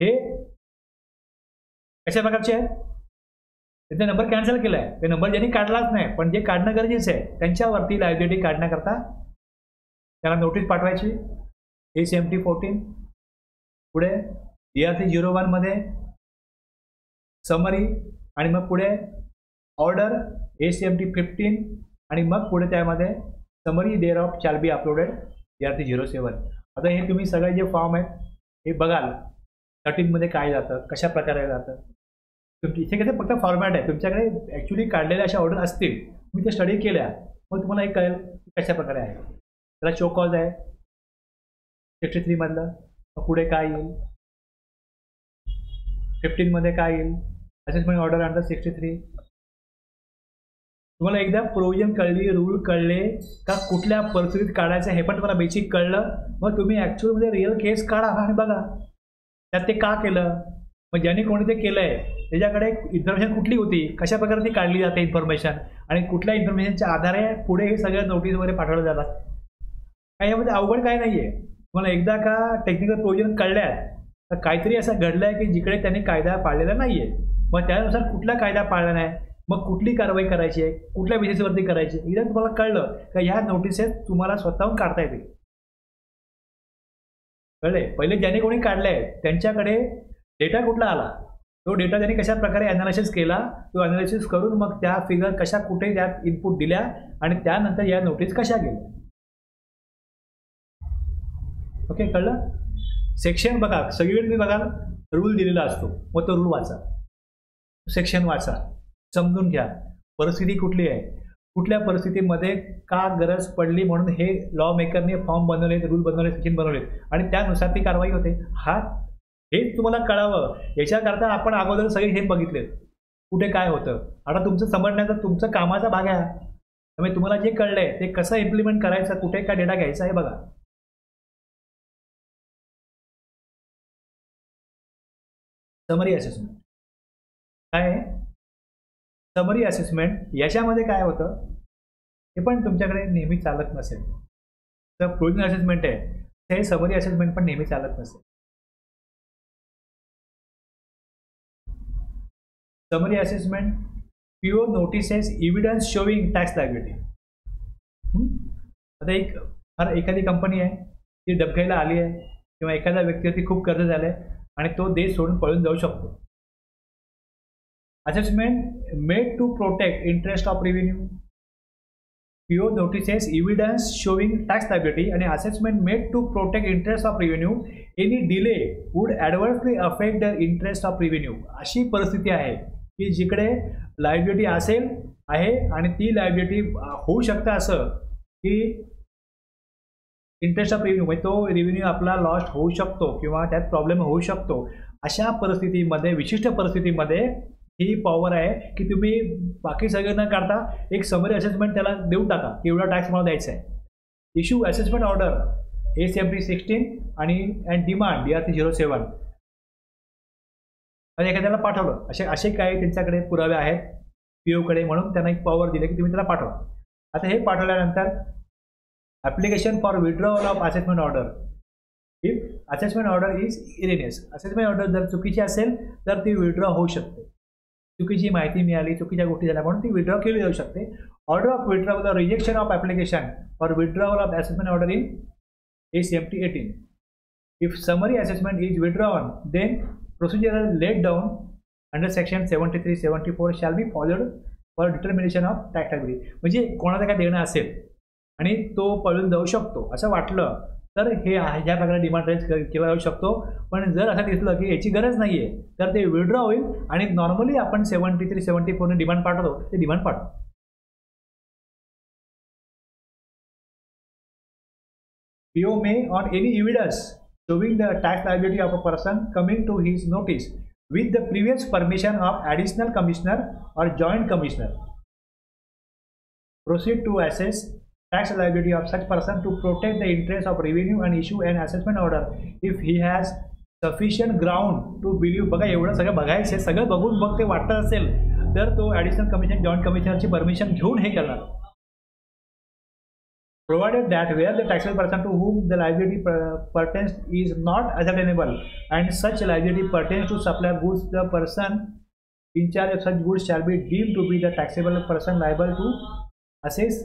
हे कशा प्रकारचे आहेत? त्यांचा नंबर कॅन्सल केला आहे, ते नंबर ज्यांनी काढलाच नाही पण जे काढणं गरजेचं आहे त्यांच्यावरती लायबिलिटी काढण्याकरता त्याला नोटीस पाठवायची. ACMT 14. पुढे DRC 01 मध्ये समरी, आणि मग पुढे ऑर्डर ACMT 15, आणि मग पुढे त्यामध्ये summary thereof shall be uploaded DRC 07. आता हे तुम्ही सगळे जे फॉर्म आहेत हे बघाल 13 मध्ये काय जातं, कशा प्रकारे जातं. इथे कसं फक्त फॉर्मॅट आहे, तुमच्याकडे ॲक्च्युली काढलेल्या अशा ऑर्डर असतील, तुम्ही ते स्टडी केल्या मग तुम्हाला हे कळेल कशा प्रकारे आहे. त्याला शो कॉज आहे 63 मधलं. मग पुढे काय येईल 15 मध्ये काय येईल, असेसमेंट ऑर्डर अंडर 63. तुम्हाला एकदा प्रोव्हिजन कळली, रूल कळले का कुठल्या परिस्थितीत काढायचं हे पण तुम्हाला बेसिक कळलं, मग तुम्ही ॲक्च्युअलमध्ये रिअल केस काढा आणि बघा त्यात ते का केलं, मग ज्यांनी कोणी ते केलं आहे त्याच्याकडे इन्फॉर्मेशन कुठली होती, कशा प्रकारे ती काढली जाते इन्फॉर्मेशन, आणि कुठल्या इन्फॉर्मेशनच्या आधारे पुढे हे सगळ्या नोटीस वगैरे पाठवले जातात. काही यामध्ये अवघड काय नाही आहे. तुम्हाला एकदा का टेक्निकल प्रोव्हिजन कळल्या तर काहीतरी असं घडलं आहे की जिकडे त्यांनी कायदा पाळलेला नाही आहे, मग त्यानुसार कुठला कायदा पाळला नाही, मग कुठली कारवाई करायची आहे, कुठल्या बेसिसवरती करायची, एकदा तुम्हाला कळलं का ह्या नोटिसेस तुम्हाला स्वतःहून काढता येतील. कळले? पहिले ज्याने कोणी काढलंय त्यांच्याकडे डेटा कुठला आला, तो डेटा त्यांनी कशा प्रकारे अनालिसिस केला, तो अनालिसिस करून मग त्या फिगर कशा कुठे त्यात इनपुट दिल्या आणि त्यानंतर या नोटीस कशा गेल्या. ओके, कळलं? सेक्शन बघा, सगळीकडे तुम्ही बघा रूल दिलेला असतो, मग तो रूल वाचा, सेक्शन वाचा, समजून घ्या परिस्थिती कुठली आहे, कुठल्या परिस्थितीमध्ये का गरज पडली म्हणून हे लॉ मेकरने फॉर्म बनवलेत, रूल बनवले, सेक्शन बनवलेत आणि त्यानुसार ती कारवाई होते. हेच तुम्हाला कळावं याच्याकरता आपण अगोदर सगळे हे बघितलेत कुठे काय होतं. आता तुमचं समजण्याचा तुमचं कामाचा भाग आहे, त्यामुळे तुम्हाला जे कळलंय ते कसं इम्प्लिमेंट करायचं, कुठे काय डेटा घ्यायचा हे बघा. समरी असेसमेंट काय आहे? समरी असेसमेंट याच्यामध्ये काय होतं हे पण तुमच्याकडे नेहमी चालत नसेल तर प्रोव्हिजन असेसमेंट आहे, हे समरी असेसमेंट पण नेहमी चालत नसेल. Summary assessment, PO notices evidence showing tax liability. आता एखादी कंपनी आहे ती डबघाईला आली आहे किंवा एखाद्या व्यक्तीवरती खूप कर्ज झालं आहे आणि तो देश सोडून पळून जाऊ शकतो. Assessment made to protect interest of revenue, PO notices evidence showing tax liability and assessment made to protect interest of revenue. Any delay would adversely affect the interest of revenue. अशी परिस्थिती आहे की जिकडे लायबिलिटी असेल आहे आणि ती liability होऊ शकतं असं की इंटरेस्ट ऑफ रेव्हेन्यू म्हणजे तो रेव्हेन्यू आपला लॉस्ट होऊ शकतो किंवा त्यात प्रॉब्लेम होऊ शकतो. अशा परिस्थितीमध्ये, विशिष्ट परिस्थितीमध्ये ही पॉवर आहे की तुम्ही बाकी सगळं न करता एक समरी असेसमेंट त्याला देऊन टाका की एवढा टॅक्स मला द्यायचा आहे. इश्यू असेसमेंट ऑर्डर ACMP 16 आणि डिमांड DRC 07 आणि एखाद्याला पाठवलं. असे काही त्यांच्याकडे पुरावे आहेत PO कडे, म्हणून त्यांना एक पॉवर दिले की तुम्ही त्याला पाठवा. आता हे पाठवल्यानंतर application for withdrawal of assessment order. If assessment order is Irenaeus, assessment order जर चुकीची असेल तर ती विड्रॉ होऊ शकते. चुकीची माहिती मिळाली, चुकीच्या गोष्टी झाल्या म्हणून ती विड्रॉ केली जाऊ शकते. Order of withdrawal the rejection of application for withdrawal of assessment order in ACMP 18. If summary assessment is withdrawn then procedure laid down under section 73-74 shall be followed for determination of tax liability. म्हणजे कोणाला काय देणं असेल आणि तो पळून जाऊ शकतो असं वाटलं तर हे ह्या प्रकारे डिमांड रेज केला जाऊ शकतो. पण जर असं दिसलं की याची गरज नाही आहे तर ते विड्रॉ होईल आणि नॉर्मली आपण 73-74 डिमांड पाठवतो ते डिमांड पाठवतो. PO may on any evidence showing the tax liability of a person coming to his notice with the previous permission of additional commissioner or joint commissioner proceed to assess tax liability of such person to protect the interest of revenue and issue an assessment order if he has sufficient ground to believe. बघा एवढं सगळं बघायचं, सगळं बघून मग ते वाटत असेल तर तो ॲडिशनल कमिशन जॉईंट कमिशनरची परमिशन घेऊन हे करणार. Provided that where the taxable person to whom the liability pertains is not ascertainable and such liability pertains to supply goods, the person in charge of such goods shall be deemed to be the taxable person liable to assess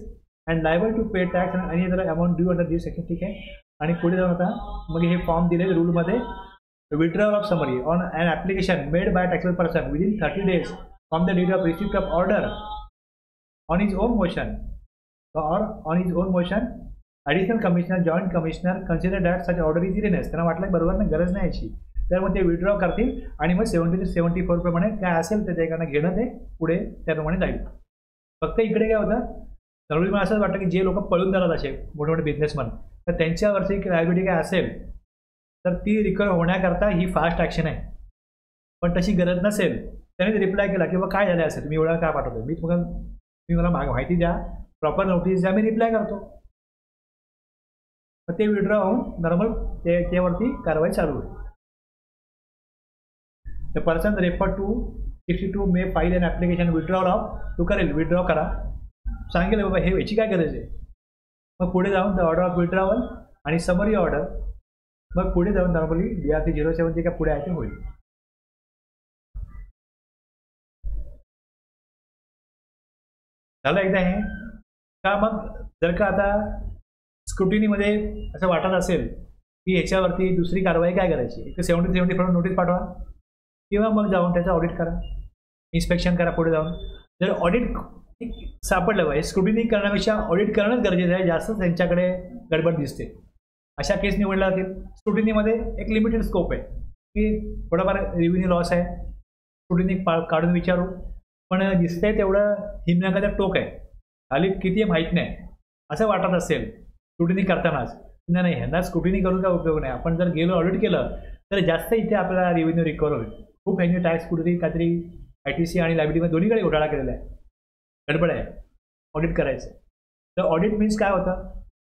and liable to pay tax and any other amount due under this section. ठीक आहे. आणि पुढे जाऊन आता मग हे form दिले रूलमध्ये withdrawal of summary on an application made by a taxable person within 30 days from the date of receipt of order on his own motion or on his own motion, additional commissioner, joint commissioner consider that such order is erroneous. त्यांना वाटलं बरोबर नाही, गरज नाही याची, तर मग ते विड्रॉ करतील आणि मग 73-74 प्रमाणे काय असेल त्याच्याकडनं घेणं ते पुढे त्याप्रमाणे जाईल. फक्त इकडे काय होतं, जरुरी मला असंच वाटतं की जे लोक पळून जातात असे मोठे मोठे बिझनेसमॅन, तर त्यांच्यावरची लायबिलिटी काय असेल तर ती रिकवर होण्याकरता ही फास्ट ॲक्शन आहे. पण तशी गरज नसेल त्याने रिप्लाय केला की बाबा काय झालं असेल, तुम्ही एवढा काय पाठवतो, मी मला माहिती द्या, प्रॉपर नोटीस द्या, मी रिप्लाय करतो. मग ते विड्रॉ होऊन नॉर्मल त्यावरती कारवाई चालू होईल. The person refer to 62 may file and application withdrawal of, तू करेल विड्रॉ करा, सांगेल बाबा हे याची काय गरज आहे. मग पुढे जाऊन द ऑर्डर ऑफ विड्रॉवल आणि समरी ऑर्डर, मग पुढे जाऊन नॉर्मली DRC 07 जे काय पुढे आहे ते होईल. झालं एकदा हे का. मग जर का आता स्क्रुटिनीमध्ये असं वाटत असेल की ह्याच्यावरती दुसरी कारवाई काय करायची, एक 70-74 नोटीस पाठवा किंवा मग जाऊन त्याचं ऑडिट करा, इन्स्पेक्शन करा. पुढे जाऊन जर ऑडिट सापडलं पाहिजे, स्क्रुटिनी करण्यापेक्षा ऑडिट करणंच गरजेचं आहे, जास्त त्यांच्याकडे गडबड दिसते. अशा केस निवडल्या जातील. स्क्रुटिनीमध्ये एक लिमिटेड स्कोप आहे की थोडाफार रेव्हेन्यू लॉस आहे, स्क्रुटिनी काढून विचारू, पण दिसतंय तेवढं हिमनगाचं टोक आहे, खाली किती आहे माहीत नाही असं वाटत असेल स्क्रुटिनी करतानाच, नाही ह्यांना स्क्रुटिनी करून काय उपयोग नाही. आपण जर गेलो ऑडिट केलं तर जास्त इथे आपल्याला रेव्हेन्यू रिकवर होईल. खूप ह्यांनी टॅक्स स्क्रुटिनी काहीतरी ITC आणि लायबिलिटीमध्ये दोन्हीकडे घोटाळा केलेला आहे, गडबड आहे, ऑडिट करायचं. तर ऑडिट मीन्स काय होतं,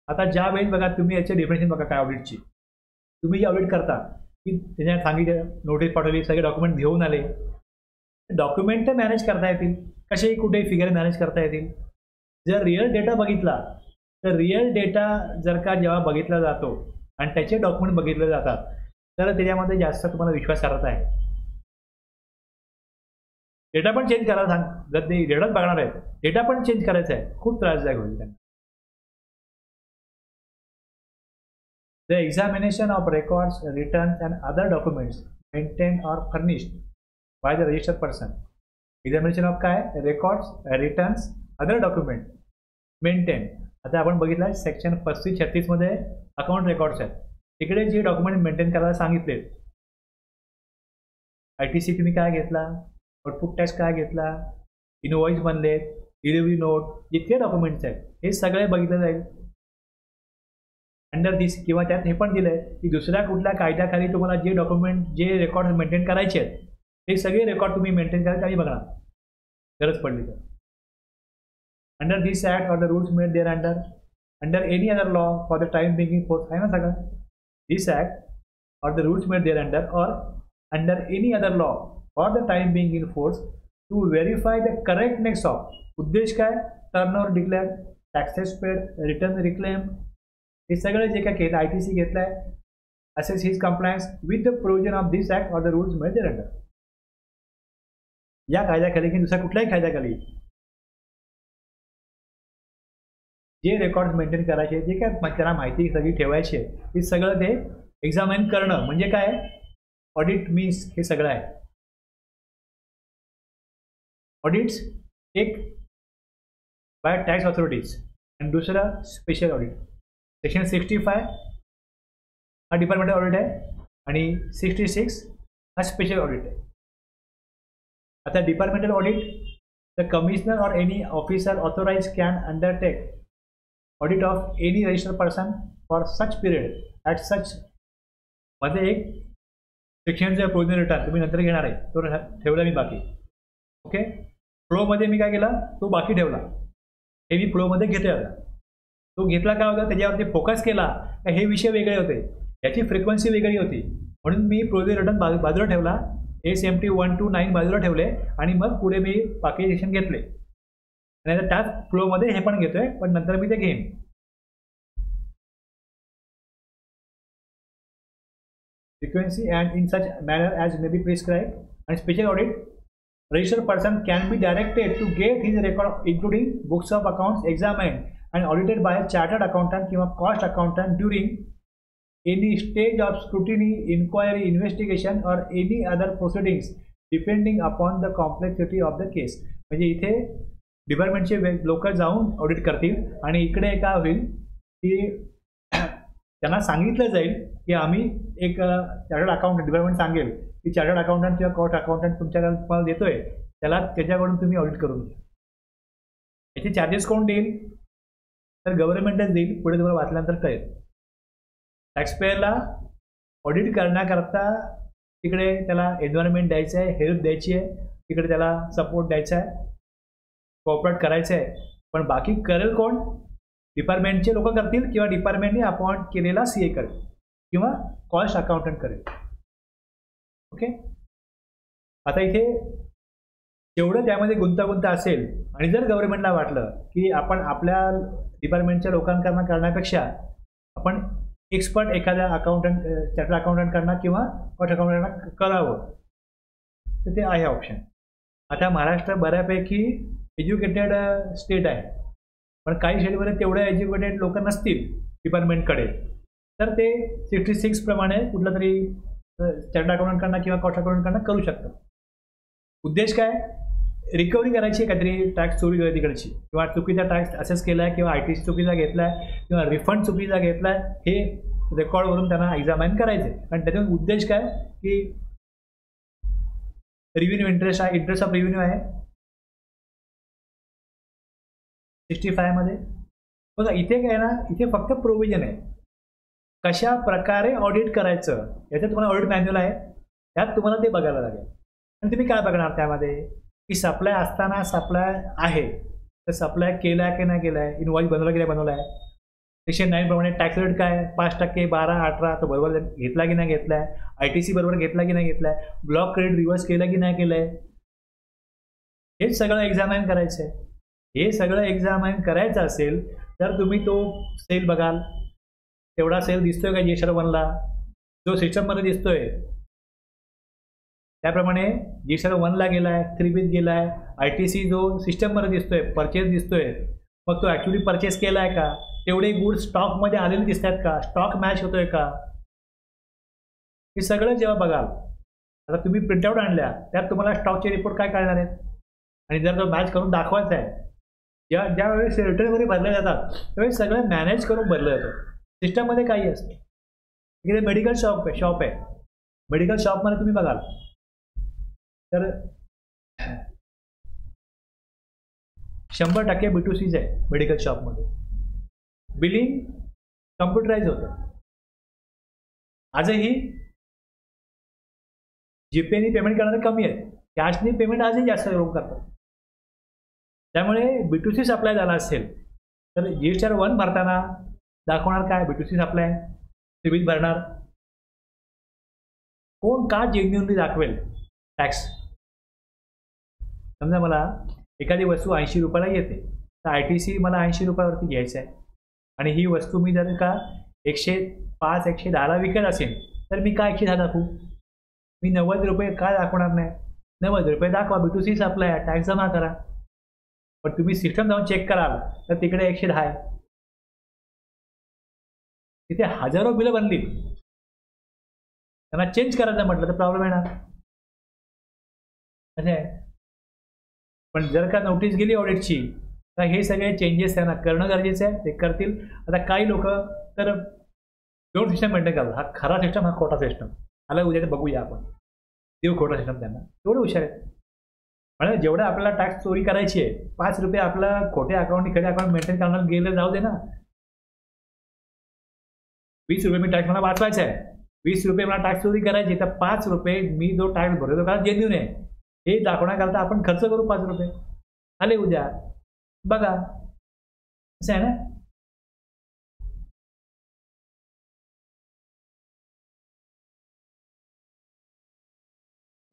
आता ज्या वेळेस बघा तुम्ही याचे डेफिनेशन बघा काय ऑडिटची, तुम्ही जे ऑडिट करता की त्याच्यात सांगितलं नोटीस पाठवली, सगळे डॉक्युमेंट घेऊन आले, डॉक्युमेंट मॅनेज करता येतील, कसेही कुठेही फिगर मॅनेज करता येतील. जर रिअल डेटा बघितला तर रिअल डेटा जर का जेव्हा बघितला जातो आणि त्याचे डॉक्युमेंट बघितले जातात तर त्याच्यामध्ये जास्त तुम्हाला विश्वासार्हता आहे. डेटा पण चेंज करायला सांग. जर ते डेटाच बघणार आहेत, डेटा पण चेंज करायचा आहे, खूप त्रासदायक होईल त्यांना. The examination of records, returns and other documents maintained or furnished by the registered person. Examination of काय? Records, returns, other document maintain. आता आपण बघितलं सेक्शन 35-36 मध्ये अकाउंट रेकॉर्ड्स आहेत. तिकडे जे डॉक्युमेंट मेंटेन करायला सांगितले, ITC तुम्ही काय घेतला, आउटपुट टॅक्स काय घेतला, इनवॉइस बनले, डिलिव्हरी नोट, जितके डॉक्युमेंट्स आहेत हे सगळे बघितलं जाईल अंडर दिस. किंवा त्यात हे पण दिलंय की दुसऱ्या कुठल्या कायद्याखाली तुम्हाला जे डॉक्युमेंट, जे रेकॉर्ड मेंटेन करायचे आहेत ते सगळे रेकॉर्ड तुम्ही मेंटेन करायचे आणि बघणार गरज पडली तर. Under this act or the rules made there under any other law for the time being in force आहे ना सगळं. This act or the rules made there or under any other law for the time being in force to verify the correctness of. उद्देश काय? Turnover declare, taxes paid, return reclaim, हे सगळे जे काय केलं ITC घेतलंय, assess his compliance with the provision of this act or the rules made there under. या कायद्याखाली की दुसऱ्या कुठल्याही कायद्याखाली जे रेकॉर्ड मेंटेन करायचे, जे काय त्यांना माहिती सगळी ठेवायची आहे, हे सगळं ते एक्झामिन करणं म्हणजे काय? ऑडिट मीन्स हे सगळं आहे. ऑडिट्स एक बाय टॅक्स ऑथॉरिटीज आणि दुसरं स्पेशल ऑडिट. सेक्शन 65 हा डिपार्टमेंटल ऑडिट आहे आणि 66 हा स्पेशल ऑडिट आहे. आता departmental audit, the commissioner or any officer authorise can undertake audit of any registered person for such period at such. मध्ये एक सेक्शनचा प्रोव्हिजन रिटर्न तुम्ही नंतर घेणार आहे, तो ठेवला मी बाकी. ओके, फ्लोमध्ये मी काय केला, तो बाकी ठेवला, हे मी फ्लोमध्ये घेतले होता. तो घेतला काय होता, त्याच्यावरती फोकस केला का हे विषय वेगळे होते, याची फ्रिक्वेन्सी वेगळी होती, म्हणून मी प्रोव्हिजन रिटर्न बाजूला ठेवला, SMT 1 to 9 बाजूला ठेवले आणि मग पुढे मी बाकी सेक्शन घेतले. आणि आता त्याच फ्लोमध्ये हे पण घेतोय, पण नंतर मी ते घेईन. Frequency and in such manner as may be prescribe. आणि special audit, registered person can be directed to get his record including books of accounts examined and audited by a chartered accountant किंवा cost accountant during any stage of scrutiny, inquiry, investigation or any other proceedings depending upon the complexity of the case. म्हणजे इथे डिपार्टमेंटचे लोक जाऊन audit करतील आणि इकडे काय होईल की त्यांना सांगितलं जाईल की आम्ही एक चार्टर्ड अकाउंटंट, डिपार्टमेंट सांगेल की चार्टर्ड अकाउंटंट किंवा कॉस्ट अकाउंटंट तुमच्याकडे तुम्हाला देतोय, त्याच्याकडून तुम्ही ऑडिट करून घ्या. याचे चार्जेस कोण देईल? तर गव्हर्नमेंटच देईल. पुढे तुम्हाला वाचल्यानंतर कळेल. टॅक्सपेअरला ऑडिट करण्याकरता तिकडे त्याला एन्व्हायरमेंट द्यायचं आहे, हेल्प द्यायची आहे, तिकडे त्याला सपोर्ट द्यायचा आहे, कोऑपरेट करायचं आहे. पण बाकी करेल कोण? डिपार्टमेंटचे लोक करतील किंवा डिपार्टमेंटने अपॉइंट केलेला CA करेल किंवा कॉस्ट अकाउंटंट करेल. ओके, आता इथे जेवढं त्यामध्ये गुंतागुंत असेल आणि जर गव्हर्नमेंटला वाटलं की आपण आपल्या डिपार्टमेंटच्या लोकांकडनं करण्यापेक्षा आपण एक्सपर्ट एखाद्या अकाउंटंट, चार्टर्ड अकाउंटंटकडनं किंवा कॉस्ट अकाउंटंटकडनं करावं, तर ते आहे ऑप्शन. आता महाराष्ट्र बऱ्यापैकी एज्युकेटेड स्टेट आहे, पण काही स्टेटमध्ये तेवढे एज्युकेटेड लोक नसतील डिपार्टमेंटकडे, तर ते 66 प्रमाणे कुठलं तरी चार्टर्ड अकाउंटंटकडनं किंवा कॉस्ट अकाउंटंटकडनं करू शकतात. उद्देश काय? रिकव्हरी करायची, काहीतरी टॅक्स चोरी करायची तिकडची, किंवा चुकीचा टॅक्स असेस केला आहे किंवा ITC चुकीचा घेतला आहे किंवा रिफंड चुकीचा घेतला आहे, हे रेकॉर्डवरून त्यांना एक्झामाइन करायचे. आणि त्याच्यातून उद्देश काय की रिव्हेन्यू इंटरेस्ट आहे, इंटरेस्ट ऑफ रिव्हेन्यू आहे 65 मध्ये. बघा इथे काय ना, इथे फक्त प्रोव्हिजन आहे कशा प्रकारे ऑडिट करायचं. याच्यात तुम्हाला ऑडिट मॅन्युअल आहे, त्यात तुम्हाला ते बघायला लागेल. आणि तुम्ही काय बघणार त्यामध्ये की सप्लाय असताना सप्लाय आहे तर सप्लाय केला आहे की नाही केला आहे, इनवॉइस बनवला की नाही बनवला आहे. सेक्शन 9 प्रमाणे टॅक्स रेट काय 5%, 12, 18 तो बरोबर घेतला की नाही घेतला आहे, ITC बरोबर घेतला की नाही घेतला आहे, ब्लॉक क्रेडिट रिव्हर्स केलं की नाही केलं आहे, हेच सगळं एक्झामाइन करायचं आहे. हे सगळं एक्झामाइन करायचं असेल तर तुम्ही तो सेल बघाल, तेवढा सेल दिसतोय का GSR 1ला, जो सिस्टममध्ये दिसतोय त्याप्रमाणे GSR 1ला गेलाय, 3Bत गेलाय, ITC जो सिस्टममध्ये दिसतोय, परचेस दिसतोय, मग तो ॲक्च्युली परचेस केलाय का, तेवढे गुड स्टॉकमध्ये आलेले दिसत आहेत का, स्टॉक मॅच होतोय का, हे सगळं जेव्हा बघाल. आता तुम्ही प्रिंटआउट आणल्या त्यात तुम्हाला स्टॉकचे रिपोर्ट काय कळणार आहेत, आणि जर तो मॅच करून दाखवायचा आहे, ज्या वेळेस रिटर्नमध्ये भरले जातात त्यावेळेस सगळं मॅनेज करून भरलं जातं. सिस्टममध्ये काही असतं. इकडे मेडिकल शॉप आहे. मेडिकल शॉपमध्ये तुम्ही बघाल तर 100% B2Cच आहे मेडिकल शॉपमध्ये. बिलिंग कम्प्युटराइज होतं. आजही जीपेनी पेमेंट करणारे कमी आहेत, कॅशनी पेमेंट आजही जास्त लोक करतात. त्यामुळे B2C सप्लाय झाला असेल तर GSR 1 भरताना दाखवणार काय, B2C सप्लाय, सिबिल भरणार. कोण का जेन्युइनली दाखवेल टॅक्स. समजा मला एखादी वस्तू 80 रुपयाला येते, तर ITC मला 80 रुपयावरती घ्यायचं आहे, आणि ही वस्तू मी जर का 105, 110ला विकत असेल तर मी का 110 दाखवू, मी 90 रुपये का दाखवणार नाही. 90 रुपये दाखवा, B2C सप्लाय, टॅक्स जमा करा. पण तुम्ही सिस्टम जाऊन चेक कराल तर तिकडे 110 आहे. तिथे हजारो बिलं बनली, त्यांना चेंज करायचं म्हटलं तर प्रॉब्लेम येणार. असं आहे. पण जर का नोटीस गेली ऑडिटची तर हे सगळे चेंजेस त्यांना करणं गरजेचं आहे, ते करतील. आता काही लोक तर 2 सिस्टम मेंटेन करतात, हा खरा सिस्टम, हा खोटा सिस्टम. आला उद्या बघूया आपण, देऊ खोटा सिस्टम त्यांना. एवढे हुशार आहेत. म्हणजे जेवढं आपल्याला टॅक्स चोरी करायची आहे, 5 रुपये आपला खोट्या अकाउंटनी खरे अकाउंट मेंटेन करण्याला गेले जाऊ दे ना. 20 रुपये मी टॅक्स मला वाचवायचा आहे, 20 रुपये मला टॅक्स चोरी करायची, तर 5 रुपये मी जो टॅक्स भरतो का जेन्युइन आहे हे दाखवण्याकरता आपण खर्च करू 5 रुपये. आले उद्या बघा, असं आहे ना.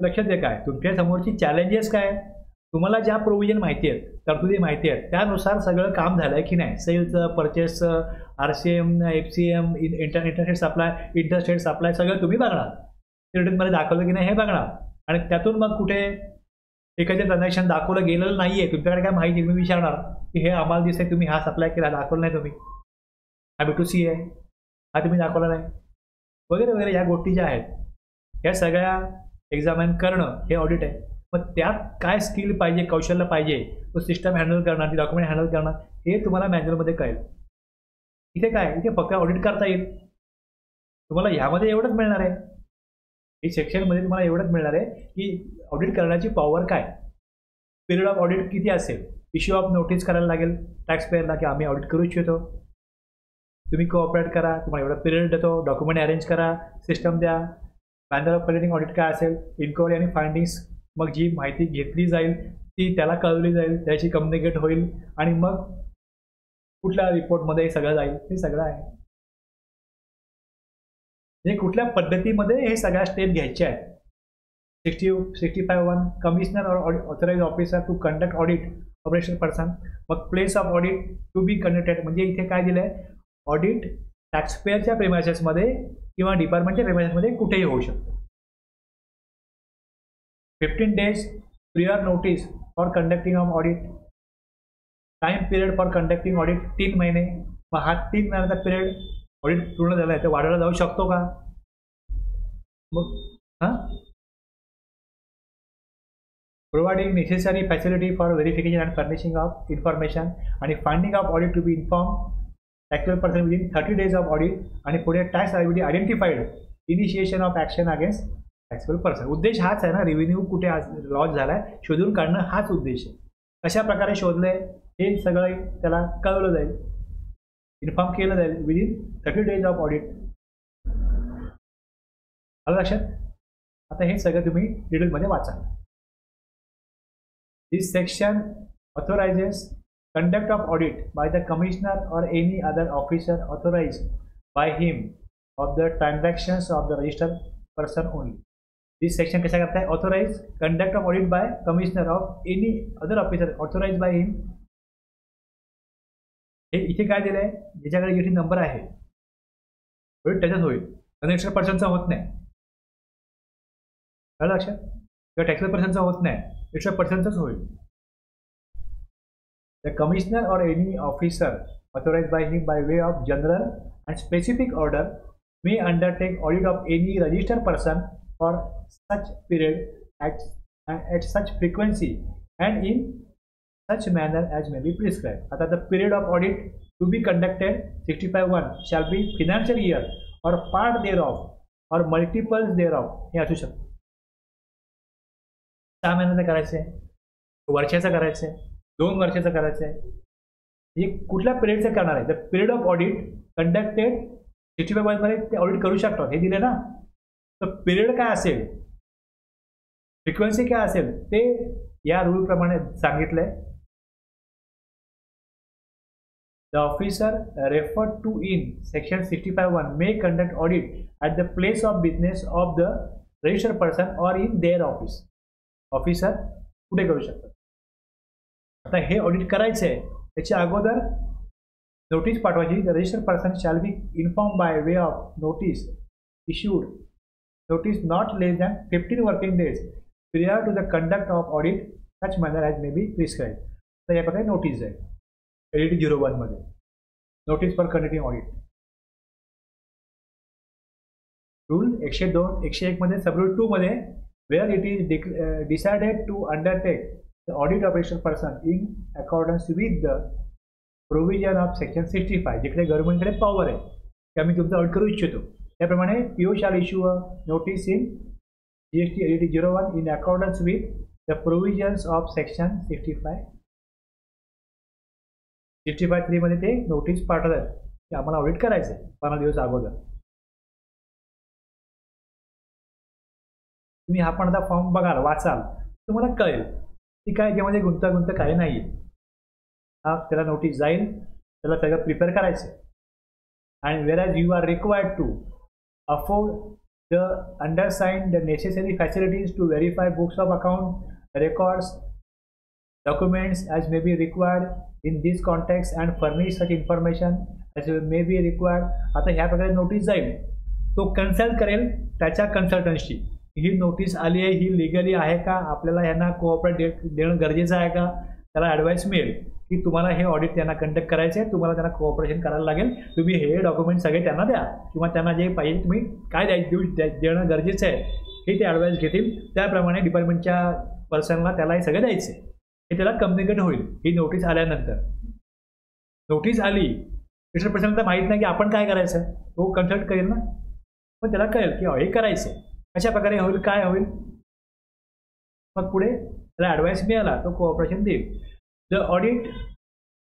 लक्षात घ्या काय तुमच्या समोरची चॅलेंजेस काय, तुम्हाला ज्या प्रोव्हिजन माहिती आहेत, तरतुदी माहिती आहेत, त्यानुसार सगळं काम झालं आहे की नाही. सेलचं, परचेसचं, RCM, FCM, interstate supply, interstate supply सगळं तुम्ही बघणार. रिटर्नमध्ये दाखवलं की नाही हे बघणार. आणि त्यातून मग कुठे एखादं ट्रान्झॅक्शन दाखवलं गेलेलं नाही आहे, तुमच्याकडे काय माहिती, तुम्ही विचारणार की हे आम्हाला दिसतंय तुम्ही हा सप्लाय केला, दाखवलं नाही तुम्ही, हा B2C आहे, हा तुम्ही दाखवला नाही, वगैरे वगैरे. या गोष्टी ज्या आहेत ह्या सगळ्या एक्झामिन करणं हे ऑडिट आहे. मग त्यात काय स्किल पाहिजे, कौशल्य पाहिजे, तो सिस्टम हँडल करणं, ती डॉक्युमेंट हँडल करणं, हे तुम्हाला मॅन्युअलमध्ये कळेल. इथे काय, इथे फक्त ऑडिट करता येईल. तुम्हाला ह्यामध्ये एवढंच मिळणार आहे, ही सेक्शनमध्ये तुम्हाला एवढंच मिळणार आहे की ऑडिट करण्याची पॉवर काय, पिरियड ऑफ ऑडिट किती असेल, इश्यू ऑफ नोटीस करायला लागेल टॅक्स पेअरला की आम्ही ऑडिट करू इच्छितो, तुम्ही कोऑपरेट करा, तुम्हाला एवढा पिरियड देतो, डॉक्युमेंट अरेंज करा, सिस्टम द्या. मॅनर ऑफ कंडक्टिंग ऑडिट काय असेल, इन्क्वायरी आणि फाइंडिंग्स, मग जी माहिती घेतली जाईल ती त्याला कळवली जाईल, त्याची कम्युनिकेट होईल, आणि मग कुठल्या रिपोर्टमध्ये हे सगळं जाईल, हे सगळं आहे. म्हणजे कुठल्या पद्धतीमध्ये हे सगळ्या स्टेप घ्यायच्या आहेत. 65(1) कमिशनर और authorise officer to conduct audit operation person. मग place of audit to be conducted, म्हणजे इथे काय दिलं आहे, ऑडिट टॅक्सपेअरच्या प्रेमायसेसमध्ये किंवा डिपार्टमेंटच्या प्रेमायसेसमध्ये कुठेही होऊ शकतो. 15 days prior notice for conducting of audit. Time period for conducting audit 3 महिने. मग हा 3 महिन्याचा पिरियड ऑडिट पूर्ण झाला आहे तर वाढवला जाऊ शकतो का. मग providing necessary facility for verification and furnishing of information आणि finding of audit to be inform taxable person within 30 days of audit. आणि पुढे tax liability identified, initiation of action against taxable person. उद्देश हाच आहे ना, रेव्हेन्यू कुठे loss झाला आहे शोधून काढणं, हाच उद्देश आहे. कशा प्रकारे शोधलंय हे सगळं त्याला कळवलं जाईल, इन्फॉर्म केलं जाईल विदिन 30 days ऑफ ऑडिट. आलं लक्षात. आता हे सगळं तुम्ही डिटेलमध्ये वाचा. दिस section ऑथोरायझेस conduct of audit by the commissioner or any other officer authorized by him of the transactions of the registered person only. This section कशा करता है, authorize conduct of audit by commissioner of any other officer authorized by him. हे इथे काय दिलंय, ज्याच्याकडे इथे number आहे ऑडिट त्याच्यात होईल, रजिस्टर्ड पर्सनचा होत नाही. कळलं लक्षात. किंवा टॅक्सेबल पर्सनचा होत नाही, एक्स्ट्रा पर्सनचाच होईल. The commissioner or any officer authorise by him by way of general and specific order may undertake audit of any registered person for such period at such frequency and in such manner as may be prescribed. आता the period of audit to be conducted 65(1) shall be financial year or part thereof or multiples thereof हे असू शकतं. 6 महिन्याचं करायचं आहे, वर्षाचं करायचं आहे, 2 वर्षाचं करायचं आहे, हे कुठल्या पिरियडचं करणार आहे. The period of audit conducted 65 मध्ये ते ऑडिट करू शकतात हे दिले ना. तर पिरियड काय असेल, फ्रिक्वेन्सी काय असेल ते या रूल प्रमाणे सांगितलंय. The officer referred to in section 65(1) may conduct audit at the place of business of the registered person or in their office. Officer कुठे करू शकतात. आता हे ऑडिट करायचं आहे त्याच्या अगोदर नोटीस पाठवायची. The registered person shall be inform bye way of notice issued notice not less than 15 working days prior to the conduct of audit such manner as may be prescribed. तर या प्रकारे notice आहे LET 01 मध्ये, notice for conducting audit. Rule 102 101 मध्ये sub rule 2 मध्ये where it is decided to undertake the audit of registered person in accordance with the provision of section 65, जिकडे गव्हर्नमेंटकडे power आहे की आम्ही तुमचं ऑडिट करू इच्छितो त्याप्रमाणे PO shall issue a notice in GST LET 01 in accordance with the provisions of section 65(3) मध्ये ते नोटीस पाठवतात की आम्हाला ऑडिट करायचं आहे 15 दिवस अगोदर. तुम्ही हा पण आता फॉर्म बघाल वाचाल तुम्हाला कळेल की काय त्यामध्ये गुंतागुंत काही नाही. हा त्याला नोटीस जाईल, त्याला सगळं प्रिपेअर करायचं आहे. आणि whereas you are required to afford the undersigned the necessary facilities to verify books of account, records, documents as may be required in this context and furnish such information as may be required. आता ह्या प्रकारे notice जाईल, तो consult करेल त्याच्या कन्सल्टन्सची. ही notice आली आहे, ही legally आहे का, आपल्याला यांना कोऑपरेट देणं गरजेचं आहे का, त्याला ॲडवाईस मिळेल की तुम्हाला हे ऑडिट त्यांना कंडक्ट करायचे आहे, तुम्हाला त्यांना कोऑपरेशन करायला लागेल, तुम्ही हे डॉक्युमेंट सगळे त्यांना द्या किंवा त्यांना जे पाहिजे तुम्ही काय देणं गरजेचं आहे हे ते ॲडवाईस घेतील. त्याप्रमाणे डिपार्टमेंटच्या पर्सनला त्याला हे सगळं द्यायचं आहे, हे त्याला कम्युनिकेट होईल. ही नोटीस आल्यानंतर नोटीस आली रजिस्टर्ड पर्सनला माहीत नाही की आपण काय करायचं, तो कन्सल्ट करेल ना, पण त्याला कळेल की हे करायचं आहे. अशा प्रकारे होईल, काय होईल मग पुढे त्याला ॲडवाईस मिळाला तो कोऑपरेशन देईल. The audit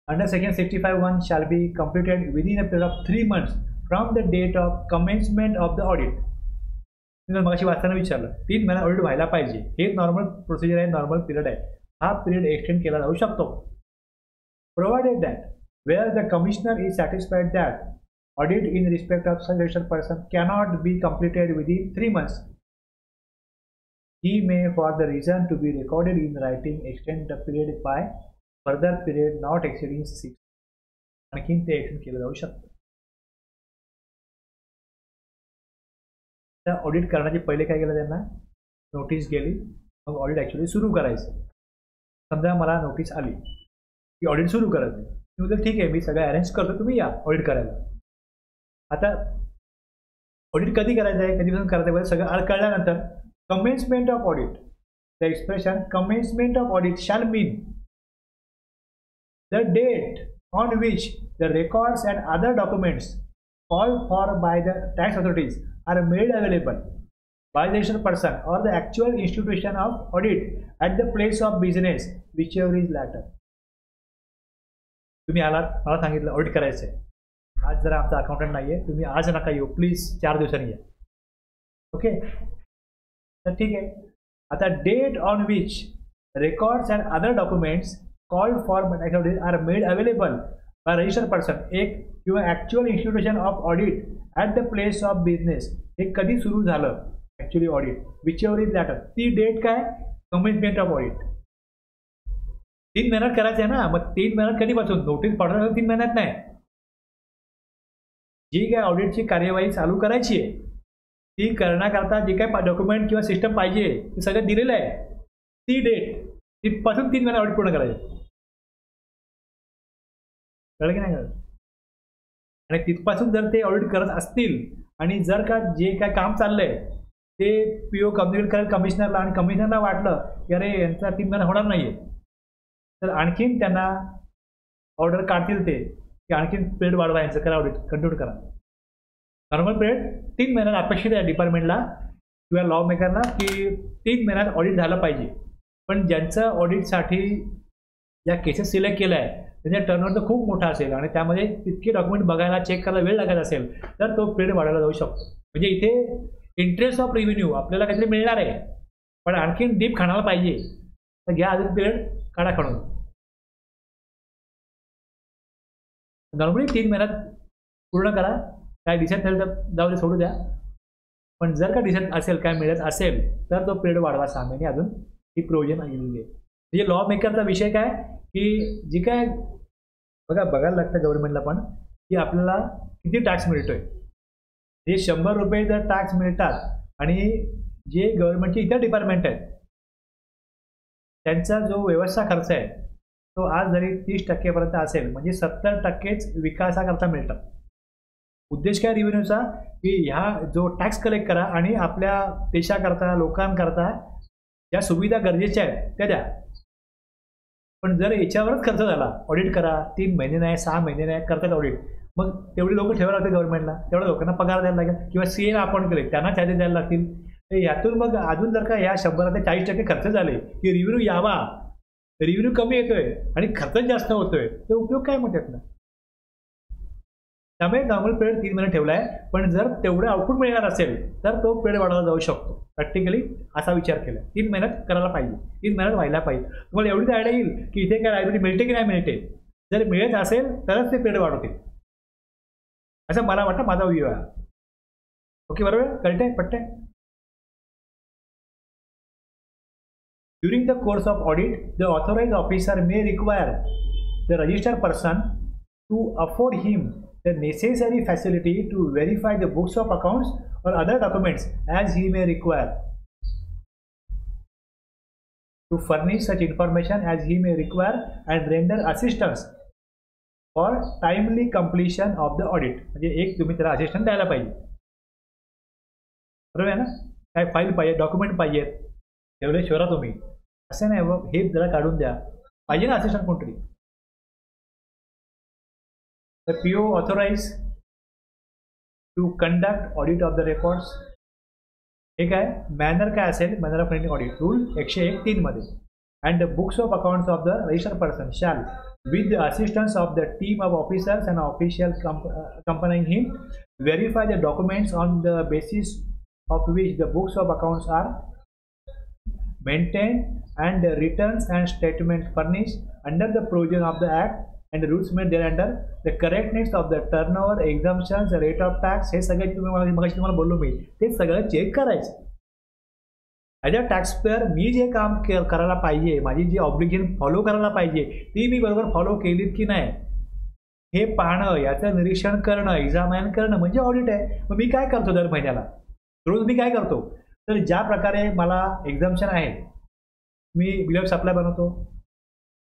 under section 65(1) shall be completed within a period of 3 months from the date of commencement of the audit. मी मगाशी वाचताना विचारलं 3 महिन्यात ऑडिट व्हायला पाहिजे, हे नॉर्मल प्रोसिजर आहे, नॉर्मल पिरियड आहे. हा पिरियड एक्सटेंड केला जाऊ शकतो provided that where the commissioner is satisfied that audit in respect of such registered person cannot be completed within 3 months, he may for the reason to be recorded in writing extend the period by further period not exceeding 6. आणखीन ते extend केलं जाऊ शकतं. त्या audit करण्याचे पहिले काय केलं, त्यांना नोटीस गेली, मग ऑडिट ॲक्च्युली सुरू करायचं. समजा मला नोटीस आली की ऑडिट सुरू करायचं, मी बोलतो ठीक आहे मी सगळं अरेंज करतो, तुम्ही या ऑडिट करायला. आता ऑडिट कधी करायचं आहे, कधीपासून करायचं आहे सगळं कळल्यानंतर commencement of audit, the expression commencement of audit shall mean the date on which the records and other documents called for by the tax authorities are made available by the registered person or the actual institution of audit at the place of business, whichever is latter. तुम्ही आलात, मला सांगितलं audit करायचं आहे, आज जरा आमचा accountant नाही आहे, तुम्ही आज नका येऊ प्लीज, 4 दिवसांनी या. ओके, तर ठीक आहे. आता date on which records and other documents called for are made available by registered person, एक किंवा actual institution of audit at the place of business, हे कधी सुरू झालं actually audit, whichever is later, ती डेट काय, commencement of audit. 3 महिन्यात करायचं आहे ना, मग 3 महिन्यात कधीपासून नोटीस पाठवणार, 3 महिन्यात नाही, जी काय ऑडिटची कार्यवाही चालू करायची आहे ती करण्याकरता जे काही डॉक्युमेंट किंवा सिस्टम पाहिजे ते सगळं दिलेलं आहे. ती डेट तिथपासून 3 महिने ऑडिट पूर्ण करायचे. कळलं की नाही कळलं? आणि तिथपासून जर ते ऑडिट करत असतील आणि जर का जे काय काम चाललंय ते PO कम्युनिकेट करेल कमिशनरला आणि कमिशनरला वाटलं की अरे यांचा 3 महिना होणार नाहीये, तर आणखीन त्यांना ऑर्डर काढतील ते की आणखीन पिरियड वाढवा, यांचं करा ऑडिट कंटिन्यू करा. नॉर्मल पिरियड 3 महिन्यात अपेक्षित आहे डिपार्टमेंटला किंवा लॉ मेकरला की 3 महिन्यात ऑडिट झालं पाहिजे. पण ज्यांचं ऑडिटसाठी या केसेस सिलेक्ट केल्या आहे त्यांचा टर्नओव्हर तर खूप मोठा असेल आणि त्यामध्ये तितके डॉक्युमेंट बघायला चेक करायला वेळ लागत असेल तर तो पिरियड वाढवला जाऊ शकतो. म्हणजे इथे इंटरेस्ट ऑफ रेव्हेन्यू आपल्याला काहीतरी मिळणार आहे पण आणखीन डीप खाणायला पाहिजे तर घ्या अजून पिरियड काढा काढून. नॉर्मली 3 महिन्यात पूर्ण करा. काय दिसत नाही तर जाऊ दे, सोडू द्या. पण जर का दिसत असेल काय मिळत असेल तर तो पिरियड वाढवा 6 महिने अजून. ही प्रोव्हिजन आलेली आहे. म्हणजे लॉ मेकरचा विषय काय की जी काय बघायला लागतं गव्हर्नमेंटला पण की आपल्याला किती टॅक्स मिळतोय. जे 100 रुपये जर टॅक्स मिळतात आणि जे गव्हर्नमेंटचे इतर डिपार्टमेंट आहेत त्यांचा जो व्यवस्था खर्च आहे तो आज जरी 30% असेल म्हणजे 70%च विकासाकरता मिळतात. उद्देश काय रेव्हेन्यूचा की ह्या जो टॅक्स कलेक्ट करा आणि आपल्या देशाकरता लोकांकरता ज्या सुविधा गरजेच्या आहेत त्या द्या. पण जर याच्यावरच खर्च झाला ऑडिट करा 3 महिने नाही 6 महिने नाही करतात ऑडिट, मग तेवढी लोक ठेवायला लागते गव्हर्नमेंटला, तेवढ्या लोकांना पगार द्यायला लागेल किंवा CA अपॉइंट केले त्यांना चार्जेस द्यायला लागतील. यातून मग अजून जर का ह्या 100 ते 40% खर्च झाले की रेव्हेन्यू यावा, रेव्हेन्यू कमी येतोय आणि खर्च जास्त होतोय तर उपयोग काय मग त्यातला. त्यामुळे नॉर्मल पिरियड 3 महिने ठेवला आहे पण जर तेवढं आउटपुट मिळणार असेल तर तो पिरियड वाढवला जाऊ शकतो. प्रॅक्टिकली असा विचार केला 3 महिन्यात करायला पाहिजे, 3 महिन्यात व्हायला पाहिजे. तुम्हाला एवढीच आयडिया येईल की इथे काय लायबिलिटी मिळते की नाही मिळते. जर मिळत असेल तरच ते पिरियड वाढवतील असं मला वाटतं, माझा व्ह्यू आहे. ओके बरोबर कळते पटते. During the course of audit the authorised officer may require the registered person to afford him the necessary facility to verify the books of accounts or other documents as he may require, to furnish such information as he may require and render assistance for timely completion of the audit. म्हणजे एक तुम्ही त्याला assistant द्यायला पाहिजे. बरोबर आहे ना. काय फाईल पाहिजे, डॉक्युमेंट पाहिजेत तेवढे शोधा तुम्ही, असं नाही हे जरा काढून द्या पाहिजे ना असिस्टंट कोणतरी. The PO authorized to conduct audit of the records. हे काय मॅनर काय असेल, manner of conducting audit rule 101(3) मध्ये. And the books of accounts of the registered person shall, with the assistance of the team of officers and officials accompanying him, verify the documents on the basis of which the books of accounts are maintained and the returns and statements furnished under the provision of the Act and the rules made thereunder, the correctness of the turnover, exemptions, the rate of tax, हे सगळे तुम्हाला बोललो मी ते सगळं check करायचं. As a टॅक्सपेअर मी जे काम करायला पाहिजे, माझी जी ऑब्लिगेशन फॉलो करायला पाहिजे ती मी बरोबर फॉलो केलीत की नाही हे पाहणं, याचं निरीक्षण करणं, एक्झामाइन करणं म्हणजे ऑडिट आहे. मग मी काय करतो दर महिन्याला रोज मी काय करतो तर ज्या प्रकारे मला एक्झाम्शन आहे मी बिल ऑफ सप्लाय बनवतो.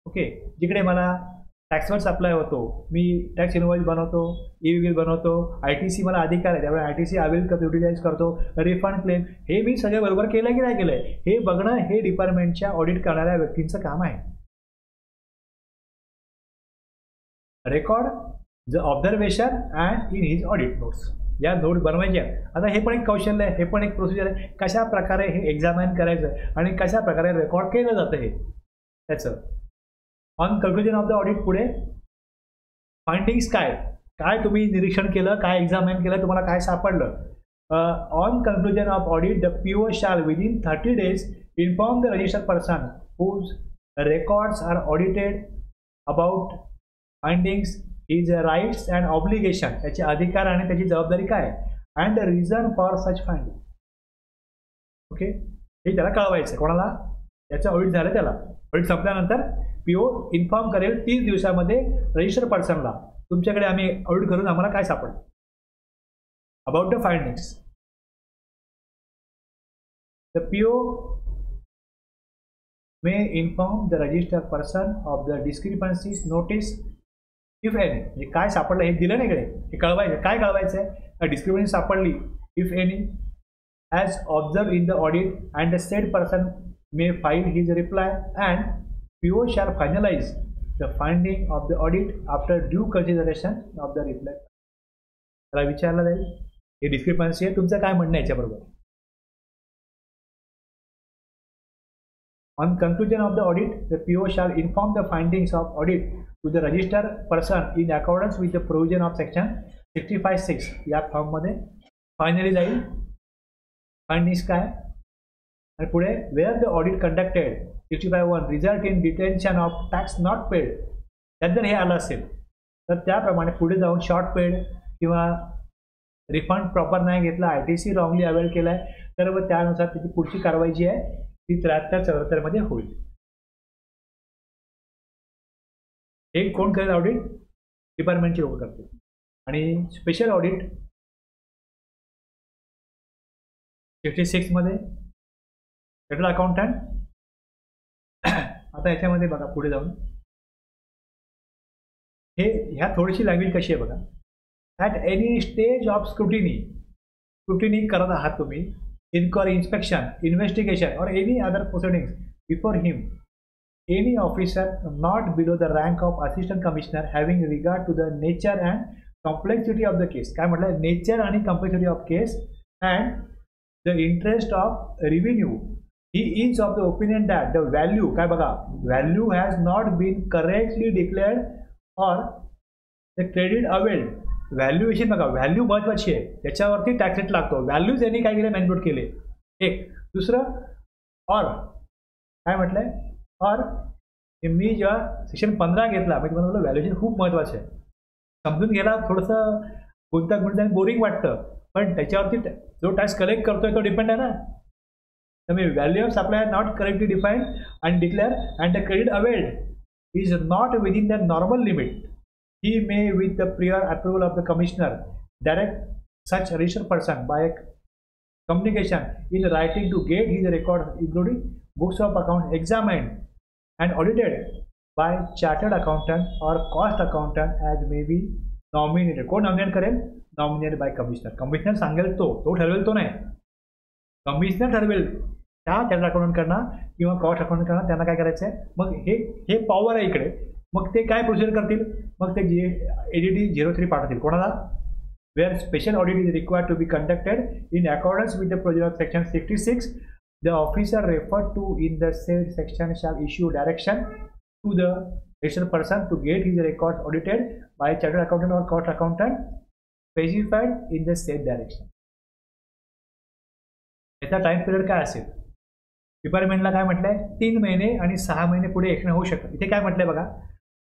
ओके, जिकडे मला टॅक्सवर सप्लाय होतो मी टॅक्स इनवॉइस बनवतो, ई-बिल बनवतो, ITC मला अधिकार आहे त्यामुळे ITC अवेल करतो, युटिलाइज करतो, रिफंड क्लेम हे मी सगळे बरोबर केलं की नाही केलंय हे बघणं हे डिपार्टमेंटच्या ऑडिट करणाऱ्या व्यक्तींचं काम आहे. Record the observation and in his audit notes, या नोट बनवायच्या. आता हे पण एक कौशल्य आहे, हे पण एक प्रोसिजर आहे कशा प्रकारे हे एक्झामाइन करायचं आणि कशा प्रकारे रेकॉर्ड केलं जातं हे त्याचं. On conclusion of the audit पुढे फाइंडिंग्स काय तुम्ही निरीक्षण केलं, काय एक्झामाइन केलं, तुम्हाला काय सापडलं. On conclusion of audit the PO shall within 30 days inform the registered person whose records are audited about findings, his rights and obligation, त्याचे अधिकार आणि त्याची जबाबदारी काय and the reason for such finding. Okay, हे त्याला कळवायचं कोणाला, याचं ऑडिट झालं त्याला. ऑडिट संपल्यानंतर PO इन्फॉर्म करेल 30 दिवसामध्ये रजिस्टर पर्सनला तुमच्याकडे आम्ही ऑडिट करून आम्हाला काय सापडलं about the findings. The PO may inform the registered person of the discrepancies notice if any. म्हणजे काय सापडलं हे दिलं नाही इकडे, हे कळवायचं. काय कळवायचं आहे? डिस्क्रिपन्सी सापडली if any as observed in the audit and the said person may file his reply and PO shall finalize the finding of the audit after due consideration of the reply. त्याला विचारलं जाईल हे discrepancy आहे, तुमचं काय म्हणणं आहे याच्याबरोबर. On conclusion of the audit, the PO shall inform the findings of audit to the registered person in accordance with the provision of section 65(6). या फॉर्ममध्ये फायनली जाईल फाइंडिंग्स काय आणि पुढे where the audit conducted 65(1) result in detention of tax not paid, त्यात जर हे आलं असेल तर त्याप्रमाणे पुढे जाऊन शॉर्ट पेड किंवा रिफंड प्रॉपर नाही घेतला, ITC रॉंगली अवेल केला आहे, तर व त्यानुसार त्याची पुढची कारवाई जी आहे ती 73-74 मध्ये होईल. हे कोण करेल ऑडिट? डिपार्टमेंटचे लोक करतील. आणि स्पेशल ऑडिट 56 मध्ये सेटल अकाउंटंट. आता याच्यामध्ये बघा पुढे जाऊन हे ह्या थोडीशी लँग्वेज कशी आहे बघा. At any stage of scrutiny करत आहात तुम्ही, इन्क्वायरी, इन्स्पेक्शन, इन्व्हेस्टिगेशन और any other proceedings before him any officer not below the rank of assistant commissioner having regard to the nature and complexity of the case. काय म्हटलं? Nature आणि complexity of case and the interest of revenue. He is of the opinion that the value, काय बघा, value has not been correctly declared or the credit availed. Valuation बघा, value महत्वाची आहे, त्याच्यावरती tax rate लागतो. Values यांनी काय केले? मॅनिपुलेट केले. एक. दुसरं और काय म्हटलंय? और मी जेव्हा सेक्शन 15 घेतला मी तुम्हाला बोललो व्हॅल्युएशन खूप महत्वाचं आहे. समजून घ्यायला थोडंसं गुंतागुंत आणि बोरिंग वाटतं, पण त्याच्यावरती जो टॅक्स कलेक्ट करतोय तो डिपेंड आहे ना. त्यामुळे value of supply not correctly defined and declare and the credit availed is not within the normal limit. He may, with the prior approval of the commissioner, direct such registered person by communication in writing to get his records, including books of account, examined and audited by chartered accountant or cost accountant as may be nominated. कोण nominate करेल? Nominated by commissioner. Commissioner सांगेल तो ठरवेल, तो नाही. Commissioner ठरवेल त्या chartered accountant करणार किंवा कॉस्ट अकाउंटंट करणार, त्यांना काय करायचं आहे. मग हे पॉवर आहे इकडे. मग ते काय प्रोसिजर करतील? मग ते ADD 03 पाठवतील कोणाला? Where special audit is required to be conducted in accordance with the provision of section 66, the officer referred to in the said section shall issue direction to the registered person to get his records audited by chartered accountant or cost accountant specified in the said direction. याचा time period काय असेल? डिपार्टमेंटला काय म्हटलंय? 3 महिने आणि 6 महिने पुढे एक्शन होऊ शकतं. इथे काय म्हटलंय बघा,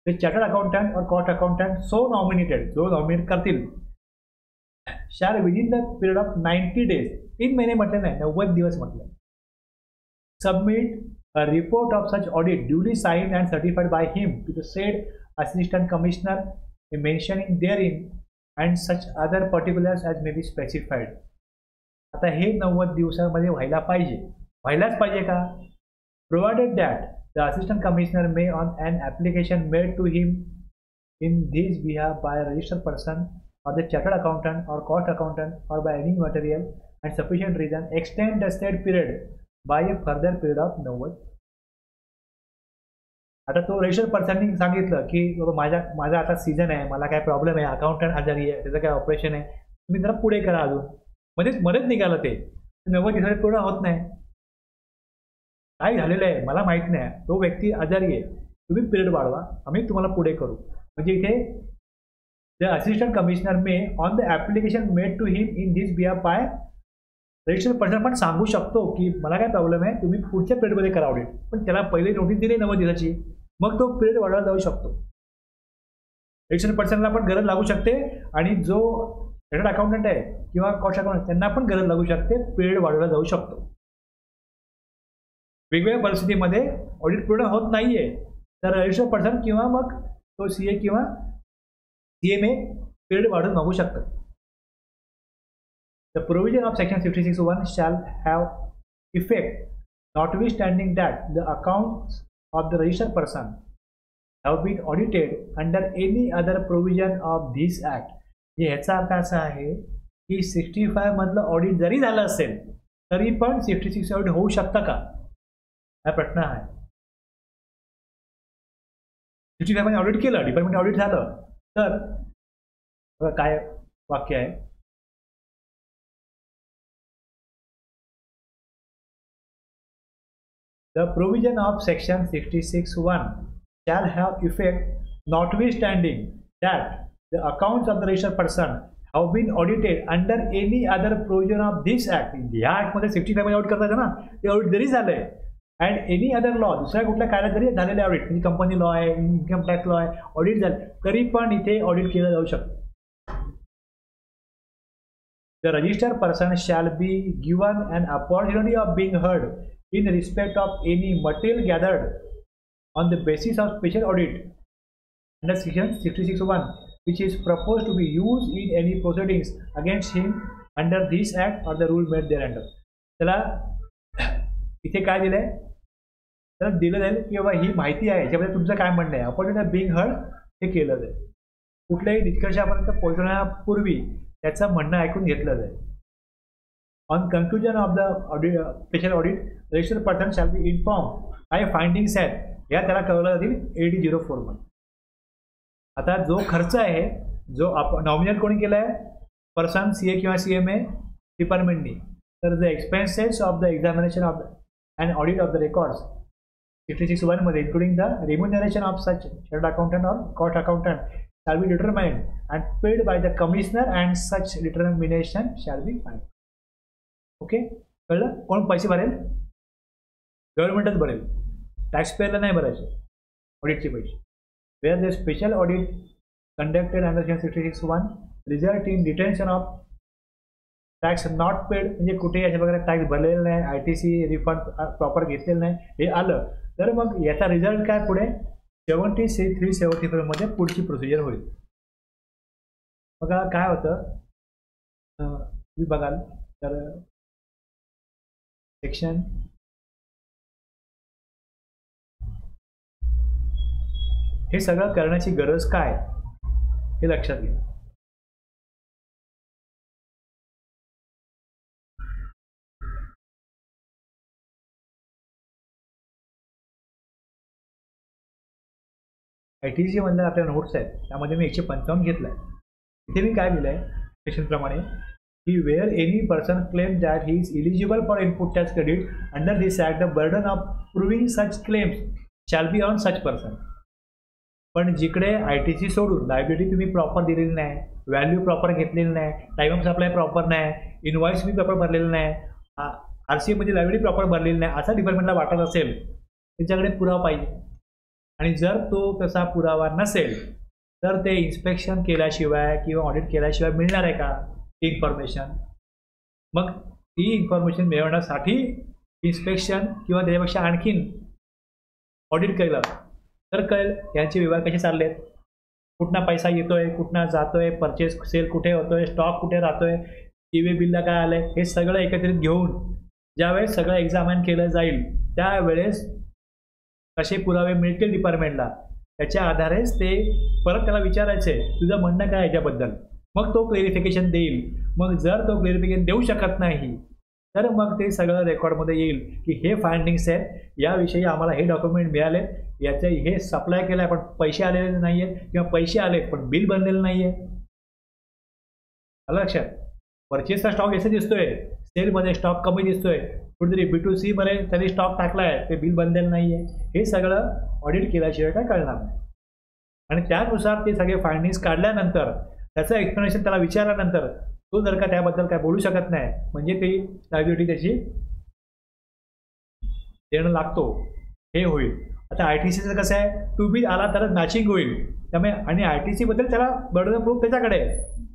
ते चार्टर्ड अकाउंटंट और कॉस्ट अकाउंटंट सो नॉमिनेटेड, जो नॉमिनेट करतील, shall within the period of 90 days, 3 महिने म्हटले नाही, 90 दिवस म्हटलं, submit a report of such audit duly signed and certified by him to the said assistant commissioner mentioning therein and such other particulars as may be specified. आता हे 90 दिवसांमध्ये व्हायला पाहिजे. व्हायलाच पाहिजे का? Provided that the assistant commissioner may on an application made to him in this behalf by a registered person or the chartered accountant or cost accountant or by any material and sufficient reason extend the said period by a further period of 90. आता तो registered पर्सननी सांगितलं की बाबा माझा आता season आहे, मला काय प्रॉब्लेम आहे, अकाउंटंट आजारी आहे, त्याचं काय ऑपरेशन आहे, तुम्ही जरा पुढे करा. अजून मध्येच निघालं ते 90 दिवसात पूर्ण होत नाही. काय झालेलं आहे मला माहित नाही, तो व्यक्ती आजारी आहे, तुम्ही पिरियड वाढवा, आम्ही तुम्हाला पुढे करू. म्हणजे इथे the assistant commissioner may on the application made to him in this behalf by registered person पण सांगू शकतो की मला काय प्रॉब्लेम आहे, तुम्ही पुढच्या पिरियडमध्ये करा ऑडिट. पण त्याला पहिले नोटीस दिली 90 दिवसाची, मग तो पिरियड वाढवला जाऊ शकतो. रजिस्टर्ड पर्सनला पण गरज लागू शकते आणि जो चार्टर्ड अकाउंटंट आहे किंवा कॉस्ट अकाउंटंट त्यांना पण गरज लागू शकते, पिरियड वाढवला जाऊ शकतो. वेगवेगळ्या परिस्थितीमध्ये ऑडिट पूर्ण होत नाहीये तर रजिस्टर्ड पर्सन किंवा मग तो CA किंवा CMA पिरियड वाढवून मागू शकतात. The provision of section 56(1) shall have effect notwithstanding that the accounts of the registered person have been audited under any other provision of this act. ह्याचा अर्थ असा आहे की 65 मधलं ऑडिट जरी झालं असेल तरी पण 66 ऑडिट होऊ शकतं का, हा प्रश्न आहे. 65 मध्ये ऑडिट केलं, डिपार्टमेंट ऑडिट झालं तर काय वाक्य आहे, the provision of section 66(1) shall have effect notwithstanding that the accounts of the registered person have been audited under any other provision of this act. या ऍक्ट मध्ये 65 मध्ये ऑडिट करता ना, ते ऑडिट जरी झालंय अँड एनी अदर लॉ, दुसऱ्या कुठल्या कायद्यात जरी झालेले ऑडिट, म्हणजे कंपनी लॉ आहे, इन्कम टॅक्स लॉ आहे, ऑडिट झाले तरी पण इथे ऑडिट केलं जाऊ शकतं. The registered person shall be given an opportunity of being heard in respect of any material gathered on the basis of special audit under section 66(1) which is proposed to be used in any proceedings against him under this act or the rule made thereunder. त्याला इथे काय दिलंय, त्याला दिलं जाईल की बाबा ही माहिती आहे, याच्यामध्ये तुमचं काय म्हणणं आहे, अपॉर्च्युनिटी ऑफ बिंग हर्ड हे केलं जाईल. कुठल्याही निष्कर्षापर्यंत पोहोचण्यापूर्वी त्याचं म्हणणं ऐकून घेतलं जाईल. On conclusion of the audit special audit registered person shall be inform काय फाइंडिंग्स आहेत या त्याला कळवलं जातील AD04 मध्ये. आता जो खर्च आहे, जो नॉमिनल कोणी केला आहे, पर्सन CA किंवा CMA डिपार्टमेंटनी, तर the expenses of the examination of and audit of the records 66(1) मध्ये including the remuneration of such chartered accountant or cost accountant shall be determined and paid by the commissioner and such determination shall be final. Okay, कळलं? कोण पैसे भरेल? गव्हर्नमेंटच भरेल, tax पेअरला नाही भरायचे ऑडिटचे पैसे. Where the special audit conducted under section 66(1) result in detention of tax not paid, म्हणजे कुठेही अशा प्रकारे टॅक्स भरलेला नाही, ITC रिफंड प्रॉपर घेतलेलं नाही, हे आलं तर मग याचा रिझल्ट काय, पुढे 73-74 मध्ये पुढची प्रोसिजर होईल. बघा काय होतं, तुम्ही बघाल तर सेक्शन हे सगळं करण्याची गरज काय हे लक्षात घ्या. ITC मधल्या आपल्या नोट्स आहेत, त्यामध्ये मी 155 घेतलाय. इथे मी काय लिहिलंय सेक्शनप्रमाणे की where any person claim that he is eligible for input tax credit under this act the burden of proving such claims shall be on such person. पण जिकडे ITC सोडून लायबिलिटी तुम्ही प्रॉपर दिलेली नाही, व्हॅल्यू प्रॉपर घेतलेली नाही, time of supply proper नाही, invoice बी proper भरलेलं नाही, RCA मध्ये लायबिलिटी प्रॉपर भरलेली नाही, असा डिपार्टमेंटला वाटत असेल त्यांच्याकडे पुरावा पाहिजे. आणि जर तो तसा पुरावा नसेल तर ते इन्स्पेक्शन केल्याशिवाय किंवा ऑडिट केल्याशिवाय मिळणार आहे का इन्फॉर्मेशन. मग ती इन्फॉर्मेशन मिळवण्यासाठी इन्स्पेक्शन किंवा त्याच्यापेक्षा आणखीन ऑडिट केलं तर कळेल यांचे व्यवहार कसे चालले आहेत, कुठना पैसा येतोय, कुठना जातोय, परचेस सेल कुठे होतोय, स्टॉक कुठे राहतोय, EV बिलला काय आलंय, हे सगळं एकत्रित घेऊन ज्यावेळेस सगळं एक्झामिन केलं जाईल त्यावेळेस कसे पुरावे मिळतील डिपार्टमेंटला, त्याच्या आधारेच ते परत त्याला विचारायचे तुझं म्हणणं काय याच्याबद्दल, मग तो क्लेरिफिकेशन देईल. मग जर तो क्लेरिफिकेशन देऊ शकत नाही तर मग ते सगळं रेकॉर्डमध्ये येईल की हे फाइंडिंग्स आहेत, याविषयी आम्हाला हे डॉक्युमेंट मिळाले, याचे हे सप्लाय केलं आहे पण पैसे आलेले नाही आहेत, किंवा पैसे आले पण बिल बनलेलं नाही आहे. लक्षात, परचेसचा स्टॉक याचा दिसतोय, सेलमध्ये स्टॉक कमी दिसतोय, कुठेतरी B2C मध्ये त्यांनी स्टॉक टाकला आहे, ते बिल बनलेलं नाही आहे, हे सगळं ऑडिट केल्याशिवाय काय कळणार नाही. आणि त्यानुसार ते सगळे फाइंडिंग्स काढल्यानंतर त्याचं एक्सप्लेनेशन त्याला विचारल्यानंतर तो जर का त्याबद्दल काय बोलू शकत नाही म्हणजे ती लायबिलिटी त्याची देणं लागतो हे होईल. आता ITCचं कसं आहे, टू बी आला तर मॅचिंग होईल, त्यामुळे आणि ITC बद्दल त्याला बर्डन ऑफ प्रूफ त्याच्याकडे आहे,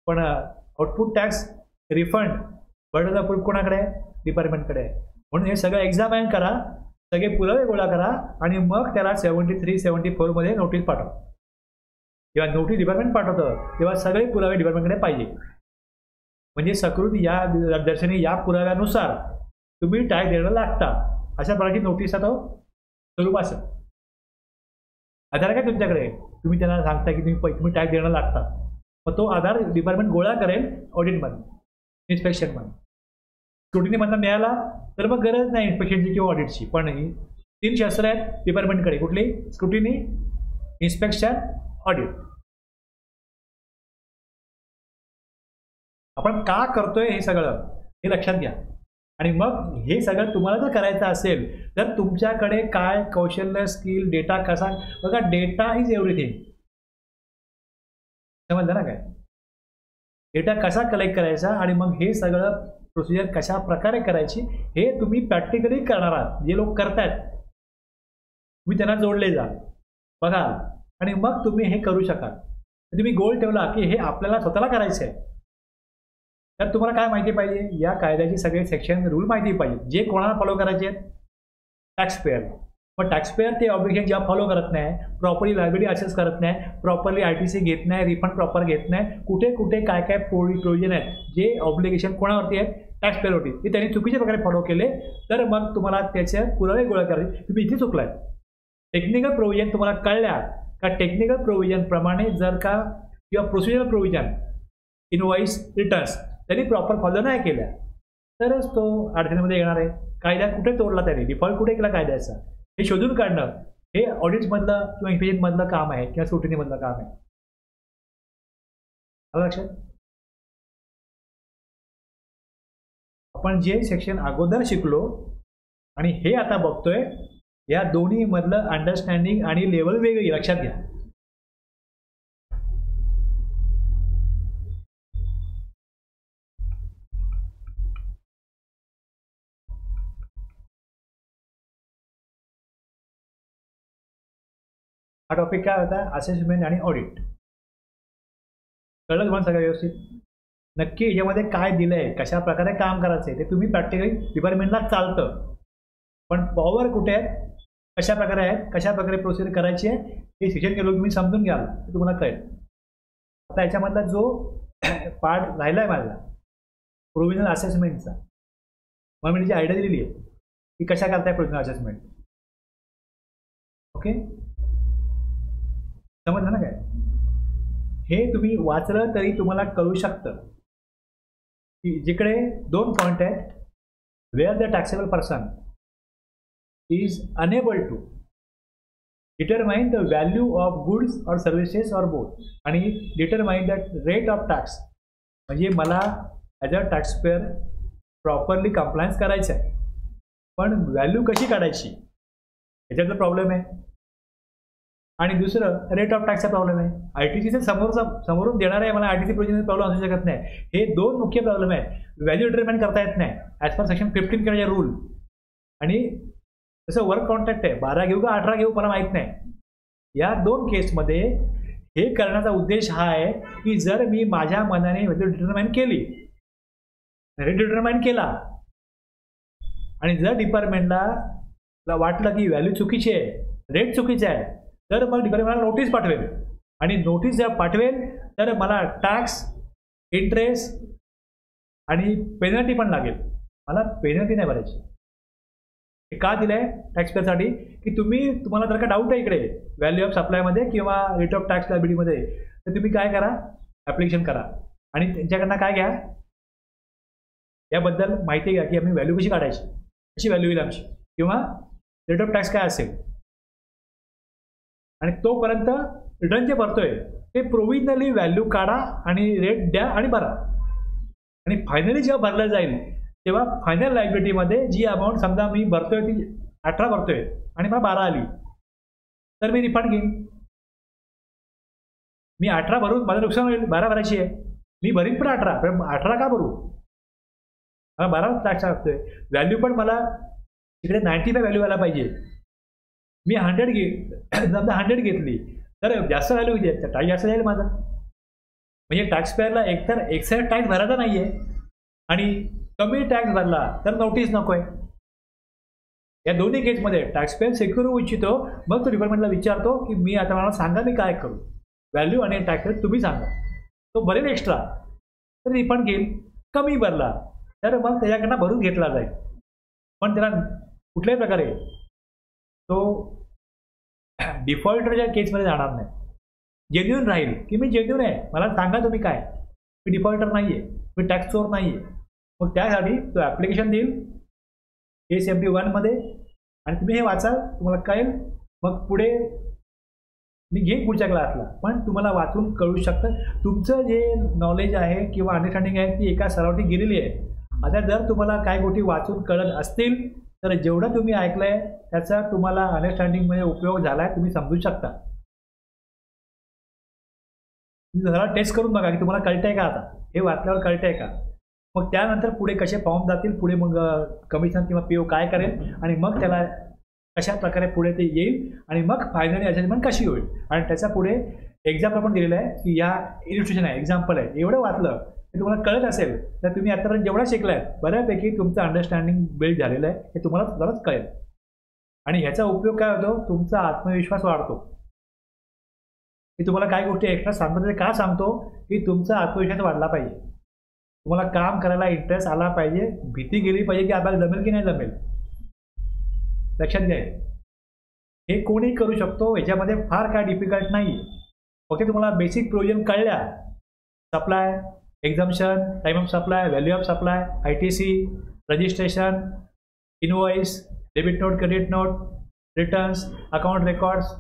पण output tax refund burden of proof कोणाकडे आहे, डिपार्टमेंटकडे आहे. म्हणून हे सगळं एक्झामाइन करा, सगळे पुरावे गोळा करा आणि मग त्याला 73-74 मध्ये नोटीस पाठवा. जेव्हा नोटीस डिपार्टमेंट पाठवतं तेव्हा सगळे पुरावे डिपार्टमेंटकडे पाहिजे. म्हणजे सकृत या दर्शनी या पुराव्यानुसार तुम्ही टॅक्स देणं लागता, अशा प्रकारची नोटीसचा तो स्वरूप असेल. आधार काय तुमच्याकडे, तुम्ही त्यांना सांगता की तुम्ही टॅक्स देणं लागता, मग तो आधार डिपार्टमेंट गोळा करेल ऑडिटमध्ये, इन्स्पेक्शनमध्ये. स्क्रुटिनीमधनं मिळाला तर मग गरज नाही इन्स्पेक्शनची किंवा ऑडिटची. पण 3 शस्त्र आहेत डिपार्टमेंटकडे, कुठली? Scrutiny, inspection, audit. आपण का करतोय हे सगळं हे लक्षात घ्या. आणि मग हे सगळं तुम्हाला जर करायचं असेल तर तुमच्याकडे काय कौशल्य, स्किल, डेटा कसा, बघा डेटा इज एव्हरीथिंग. समजलं ना काय? डेटा कसा कलेक्ट करायचा आणि मग हे सगळं प्रोसिजर कशा प्रकारे करायची हे तुम्ही प्रॅक्टिकली करणार आहात. जे लोक करतायत तुम्ही त्यांना जोडले जा, बघा, आणि मग तुम्ही हे करू शकाल. तुम्ही गोल ठेवला की हे आपल्याला स्वतःला करायचं आहे, तर तुम्हाला काय माहिती पाहिजे? या कायद्याचे सगळे सेक्शन, रूल माहिती पाहिजे. जे कोणाला फॉलो करायचे आहेत? Tax payer. पण टॅक्स पेअर ते ऑब्लिगेशन जेव्हा फॉलो करत नाही, प्रॉपरली लायबिलिटी असेस करत नाही, प्रॉपरली ITC घेत नाही, रिफंड प्रॉपर घेत नाही, कुठे कुठे काय काय प्रोव्हिजन आहेत जे ऑब्लिगेशन कोणावरती आहेत? टॅक्स पेअरवरती, ते त्यांनी चुकीच्या प्रकारे फॉलो केले, तर मग तुम्हाला त्याचे पुरावे गोळा करायचे, तुम्ही इथे चुकलाय. टेक्निकल प्रोव्हिजन तुम्हाला कळल्या का? टेक्निकल प्रोव्हिजन प्रमाणे जर का किंवा प्रोसिजरल प्रोव्हिजन, इनवॉइस, रिटर्न्स त्यांनी प्रॉपर फॉलो नाही केल्या तरच तो अडचणीमध्ये येणार आहे. कायदा कुठे तोडला त्याने, डिफॉल्ट कुठे केला कायद्याचा, हे शोधून काढणं हे ऑडिटमधलं किंवा इन्स्पेक्शनमधलं काम आहे किंवा स्क्रुटिनीमधलं काम आहे. आलं लक्षात? आपण जे सेक्शन अगोदर शिकलो आणि हे आता बघतोय, या दोन्ही मधलं अंडरस्टँडिंग आणि लेवल वेगळी, लक्षात घ्या. हा टॉपिक काय होता? असेसमेंट आणि ऑडिट. कळलं तुम्हाला सगळं व्यवस्थित? नक्की याच्यामध्ये काय दिलंय, कशा प्रकारे काम करायचंय ते तुम्ही प्रॅक्टिकली डिपार्टमेंटला चालतं, पण पॉवर कुठे आहेत, कशा प्रकारे आहेत, कशा प्रकारे प्रोसिजर करायची आहे हे शिक्षण केलं तुम्ही समजून घ्याल तर तुम्हाला कळेल. आता याच्यामधला जो पार्ट राहिला आहे माझा प्रोव्हिजनल असेसमेंटचा, मग मी जी आयडिया दिलेली आहे की कशा करताय प्रोव्हिजनल असेसमेंट. ओके, समजलं ना काय? हे तुम्ही वाचलं तरी तुम्हाला कळू शकतं की जिकडे 2 पॉईंट आहेत, where the taxable person is unable to determine the value of goods or services or both, आणि determine the rate of tax. म्हणजे मला as a tax payer properly compliance करायचं आहे, पण व्हॅल्यू कशी काढायची याच्याचा प्रॉब्लेम आहे. आणि दुसरं रेट ऑफ टॅक्सचा प्रॉब्लेम आहे. ITCचे समोरून देणार आहे मला ITC प्रोव्हिजन प्रॉब्लेम असू शकत नाही. हे 2 मुख्य प्रॉब्लेम आहेत. व्हॅल्यू डिटरमाइन करता येत नाही ॲज पर सेक्शन 15 केलेले रूल, आणि तसं वर्क कॉन्ट्रॅक्ट आहे, 12 घेऊ का 18 घेऊ मला माहीत नाही. या 2 केसमध्ये हे करण्याचा उद्देश हा आहे की जर मी माझ्या मनाने व्हॅल्यू डिटरमाइन केली, रेट डिटरमाइन केला, आणि जर डिपार्टमेंटला वाटलं की व्हॅल्यू चुकीची आहे, रेट चुकीचा आहे, तर मग डिपार्टमेंटला नोटीस पाठवेल, आणि नोटीस जर पाठवेल तर मला टॅक्स, इंटरेस्ट आणि पेनल्टी पण लागेल. मला पेनल्टी नाही भरायची. हे का दिलं आहे टॅक्स पेअरसाठी? की तुम्हाला जर का डाऊट आहे इकडे व्हॅल्यू ऑफ सप्लायमध्ये किंवा रेट ऑफ टॅक्स लायबिलिटीमध्ये, तर तुम्ही काय करा, ॲप्लिकेशन करा आणि त्यांच्याकडनं काय घ्या, याबद्दल माहिती घ्या की आम्ही व्हॅल्यू कशी काढायची, कशी व्हॅल्यू येईल आमची, किंवा रेट ऑफ टॅक्स काय असेल. आणि तोपर्यंत रिटर्न जे भरतोय ते प्रोव्हिजनली व्हॅल्यू काढा आणि रेट द्या आणि भरा. आणि फायनली जेव्हा भरलं जाईल तेव्हा फायनल लायबिलिटीमध्ये जी अमाऊंट समजा मी भरतोय ती 18 भरतोय आणि मला 12 आली, तर मी रिफंड घेईन. मी 18 भरून माझं नुकसान होईल, 12 भरायची आहे, मी भरीन पण 18, पण 18 का भरू, मला 12 टॅक्स लागतोय. व्हॅल्यू पण मला तिकडे 95 व्हॅल्यू व्हायला पाहिजे. मी 100 समजा 100 घेतली तर जास्त व्हॅल्यू घ्या, टॅक्स जास्त जाईल माझा. म्हणजे टॅक्स पेअरला एकतर एक्साईज टॅक्स भरायचा नाही आहे आणि कमी टॅक्स भरला तर नोटीस नको आहे. या दोन्ही केसमध्ये टॅक्स पेअर सिक्युअर होऊ इच्छितो, मग तो डिपार्टमेंटला विचारतो की मी आता मला सांगा मी काय करू, व्हॅल्यू आणि टॅक्स पेअर तुम्ही सांगा. तो भरेल एक्स्ट्रा तर रिफंड घेईल, कमी भरला तर मग त्याच्याकडनं भरून घेतला जाईल. पण त्याला कुठल्याही प्रकारे तो डिफॉल्टरच्या केसमध्ये जाणार नाही. जेन्युन राहील की मी जेन्युन आहे, मला सांगा तुम्ही काय, मी डिफॉल्टर नाही आहे, मी टॅक्स चोर नाही आहे. मग त्यासाठी तो ॲप्लिकेशन देईल A71 मध्ये आणि तुम्ही हे वाचाल, तुम्हाला कळेल. मग पुढे मी घेईन पुढच्या क्लासला, पण तुम्हाला वाचून कळू शकतं. तुमचं जे नॉलेज आहे किंवा अंडरस्टँडिंग आहे ती एका सरावटी गेलेली आहे. आता जर तुम्हाला काही गोष्टी वाचून कळत असतील तर जेवढं तुम्ही ऐकलंय त्याचा तुम्हाला अंडरस्टँडिंगमध्ये उपयोग झालाय, तुम्ही समजू शकता. तुम्ही जरा टेस्ट करून बघा की तुम्हाला कळतंय का, आता हे वाचल्यावर कळतंय का. मग त्यानंतर पुढे कसे पाहून जातील, पुढे मग कमिशन किंवा PO काय करेल आणि मग त्याला कशा प्रकारे पुढे ते येईल आणि मग फायनली असेसमेंट कशी होईल. आणि त्याच्या पुढे एक्झाम्पल पण दिलेलं आहे की या इलिस्ट्रेशन आहे, एक्झाम्पल आहे. एवढं वाचलं की तुम्हाला कळत असेल तर तुम्ही आतापर्यंत जेवढा शिकलाय बऱ्यापैकी तुमचं अंडरस्टँडिंग बिल्ड झालेलं आहे, हे तुम्हाला जराच कळेल. आणि ह्याचा उपयोग काय होतो, तुमचा आत्मविश्वास वाढतो. मी तुम्हाला काही गोष्टी एक्स्ट्रा सांगतो, ते का सांगतो की तुमचा आत्मविश्वास वाढला पाहिजे, तुम्हाला काम करायला इंटरेस्ट आला पाहिजे, भीती गेली पाहिजे की आपल्याला जमेल की नाही जमेल. लक्षात घ्या, हे कोणी करू शकतो, याच्यामध्ये फार काय डिफिकल्ट नाही. फक्त तुम्हाला बेसिक प्रोविजन कळल्या, supply, exemption, time of supply, value of supply, ITC, registration, invoice, debit note, credit note, returns, account records,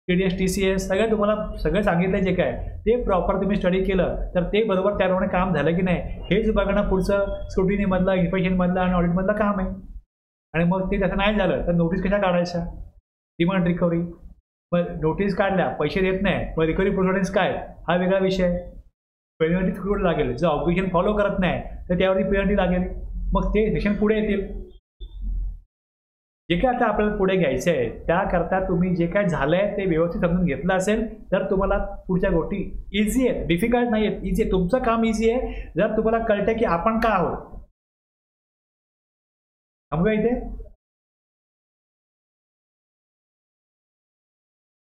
TDS, TCS, सगळं तुम्हाला सगळं सांगितलं जे काय ते प्रॉपर तुम्ही स्टडी केलं तर ते बरोबर त्याप्रमाणे काम झालं की नाही हेच बघणं पुढचं स्क्रुटिनीमधलं, इन्स्पेक्शनमधलं आणि ऑडिटमधलं काम आहे. आणि मग ते तसं नाही झालं तर नोटीस कशा काढायच्या, डिमांड रिकव्हरी. मग नोटीस काढल्या, पैसे देत नाही, मग रिकव्हरी प्रोसिडिंग्स काय, हा वेगळा विषय. पेनल्टी स्क्रूट लागेल, जर ऑब्लिगेशन फॉलो करत नाही तर त्यावरती पेनल्टी लागेल. मग ते सेक्शन पुढे येतील. जे काय आता आपल्याला पुढे घ्यायचं आहे त्याकरता तुम्ही जे काय झालंय ते व्यवस्थित समजून घेतलं असेल तर तुम्हाला पुढच्या गोष्टी इझी आहेत, डिफिकल्ट नाही आहेत, इझी आहे. तुमचं काम इझी आहे जर तुम्हाला कळतंय की आपण का आहोत. थांबूया इथे.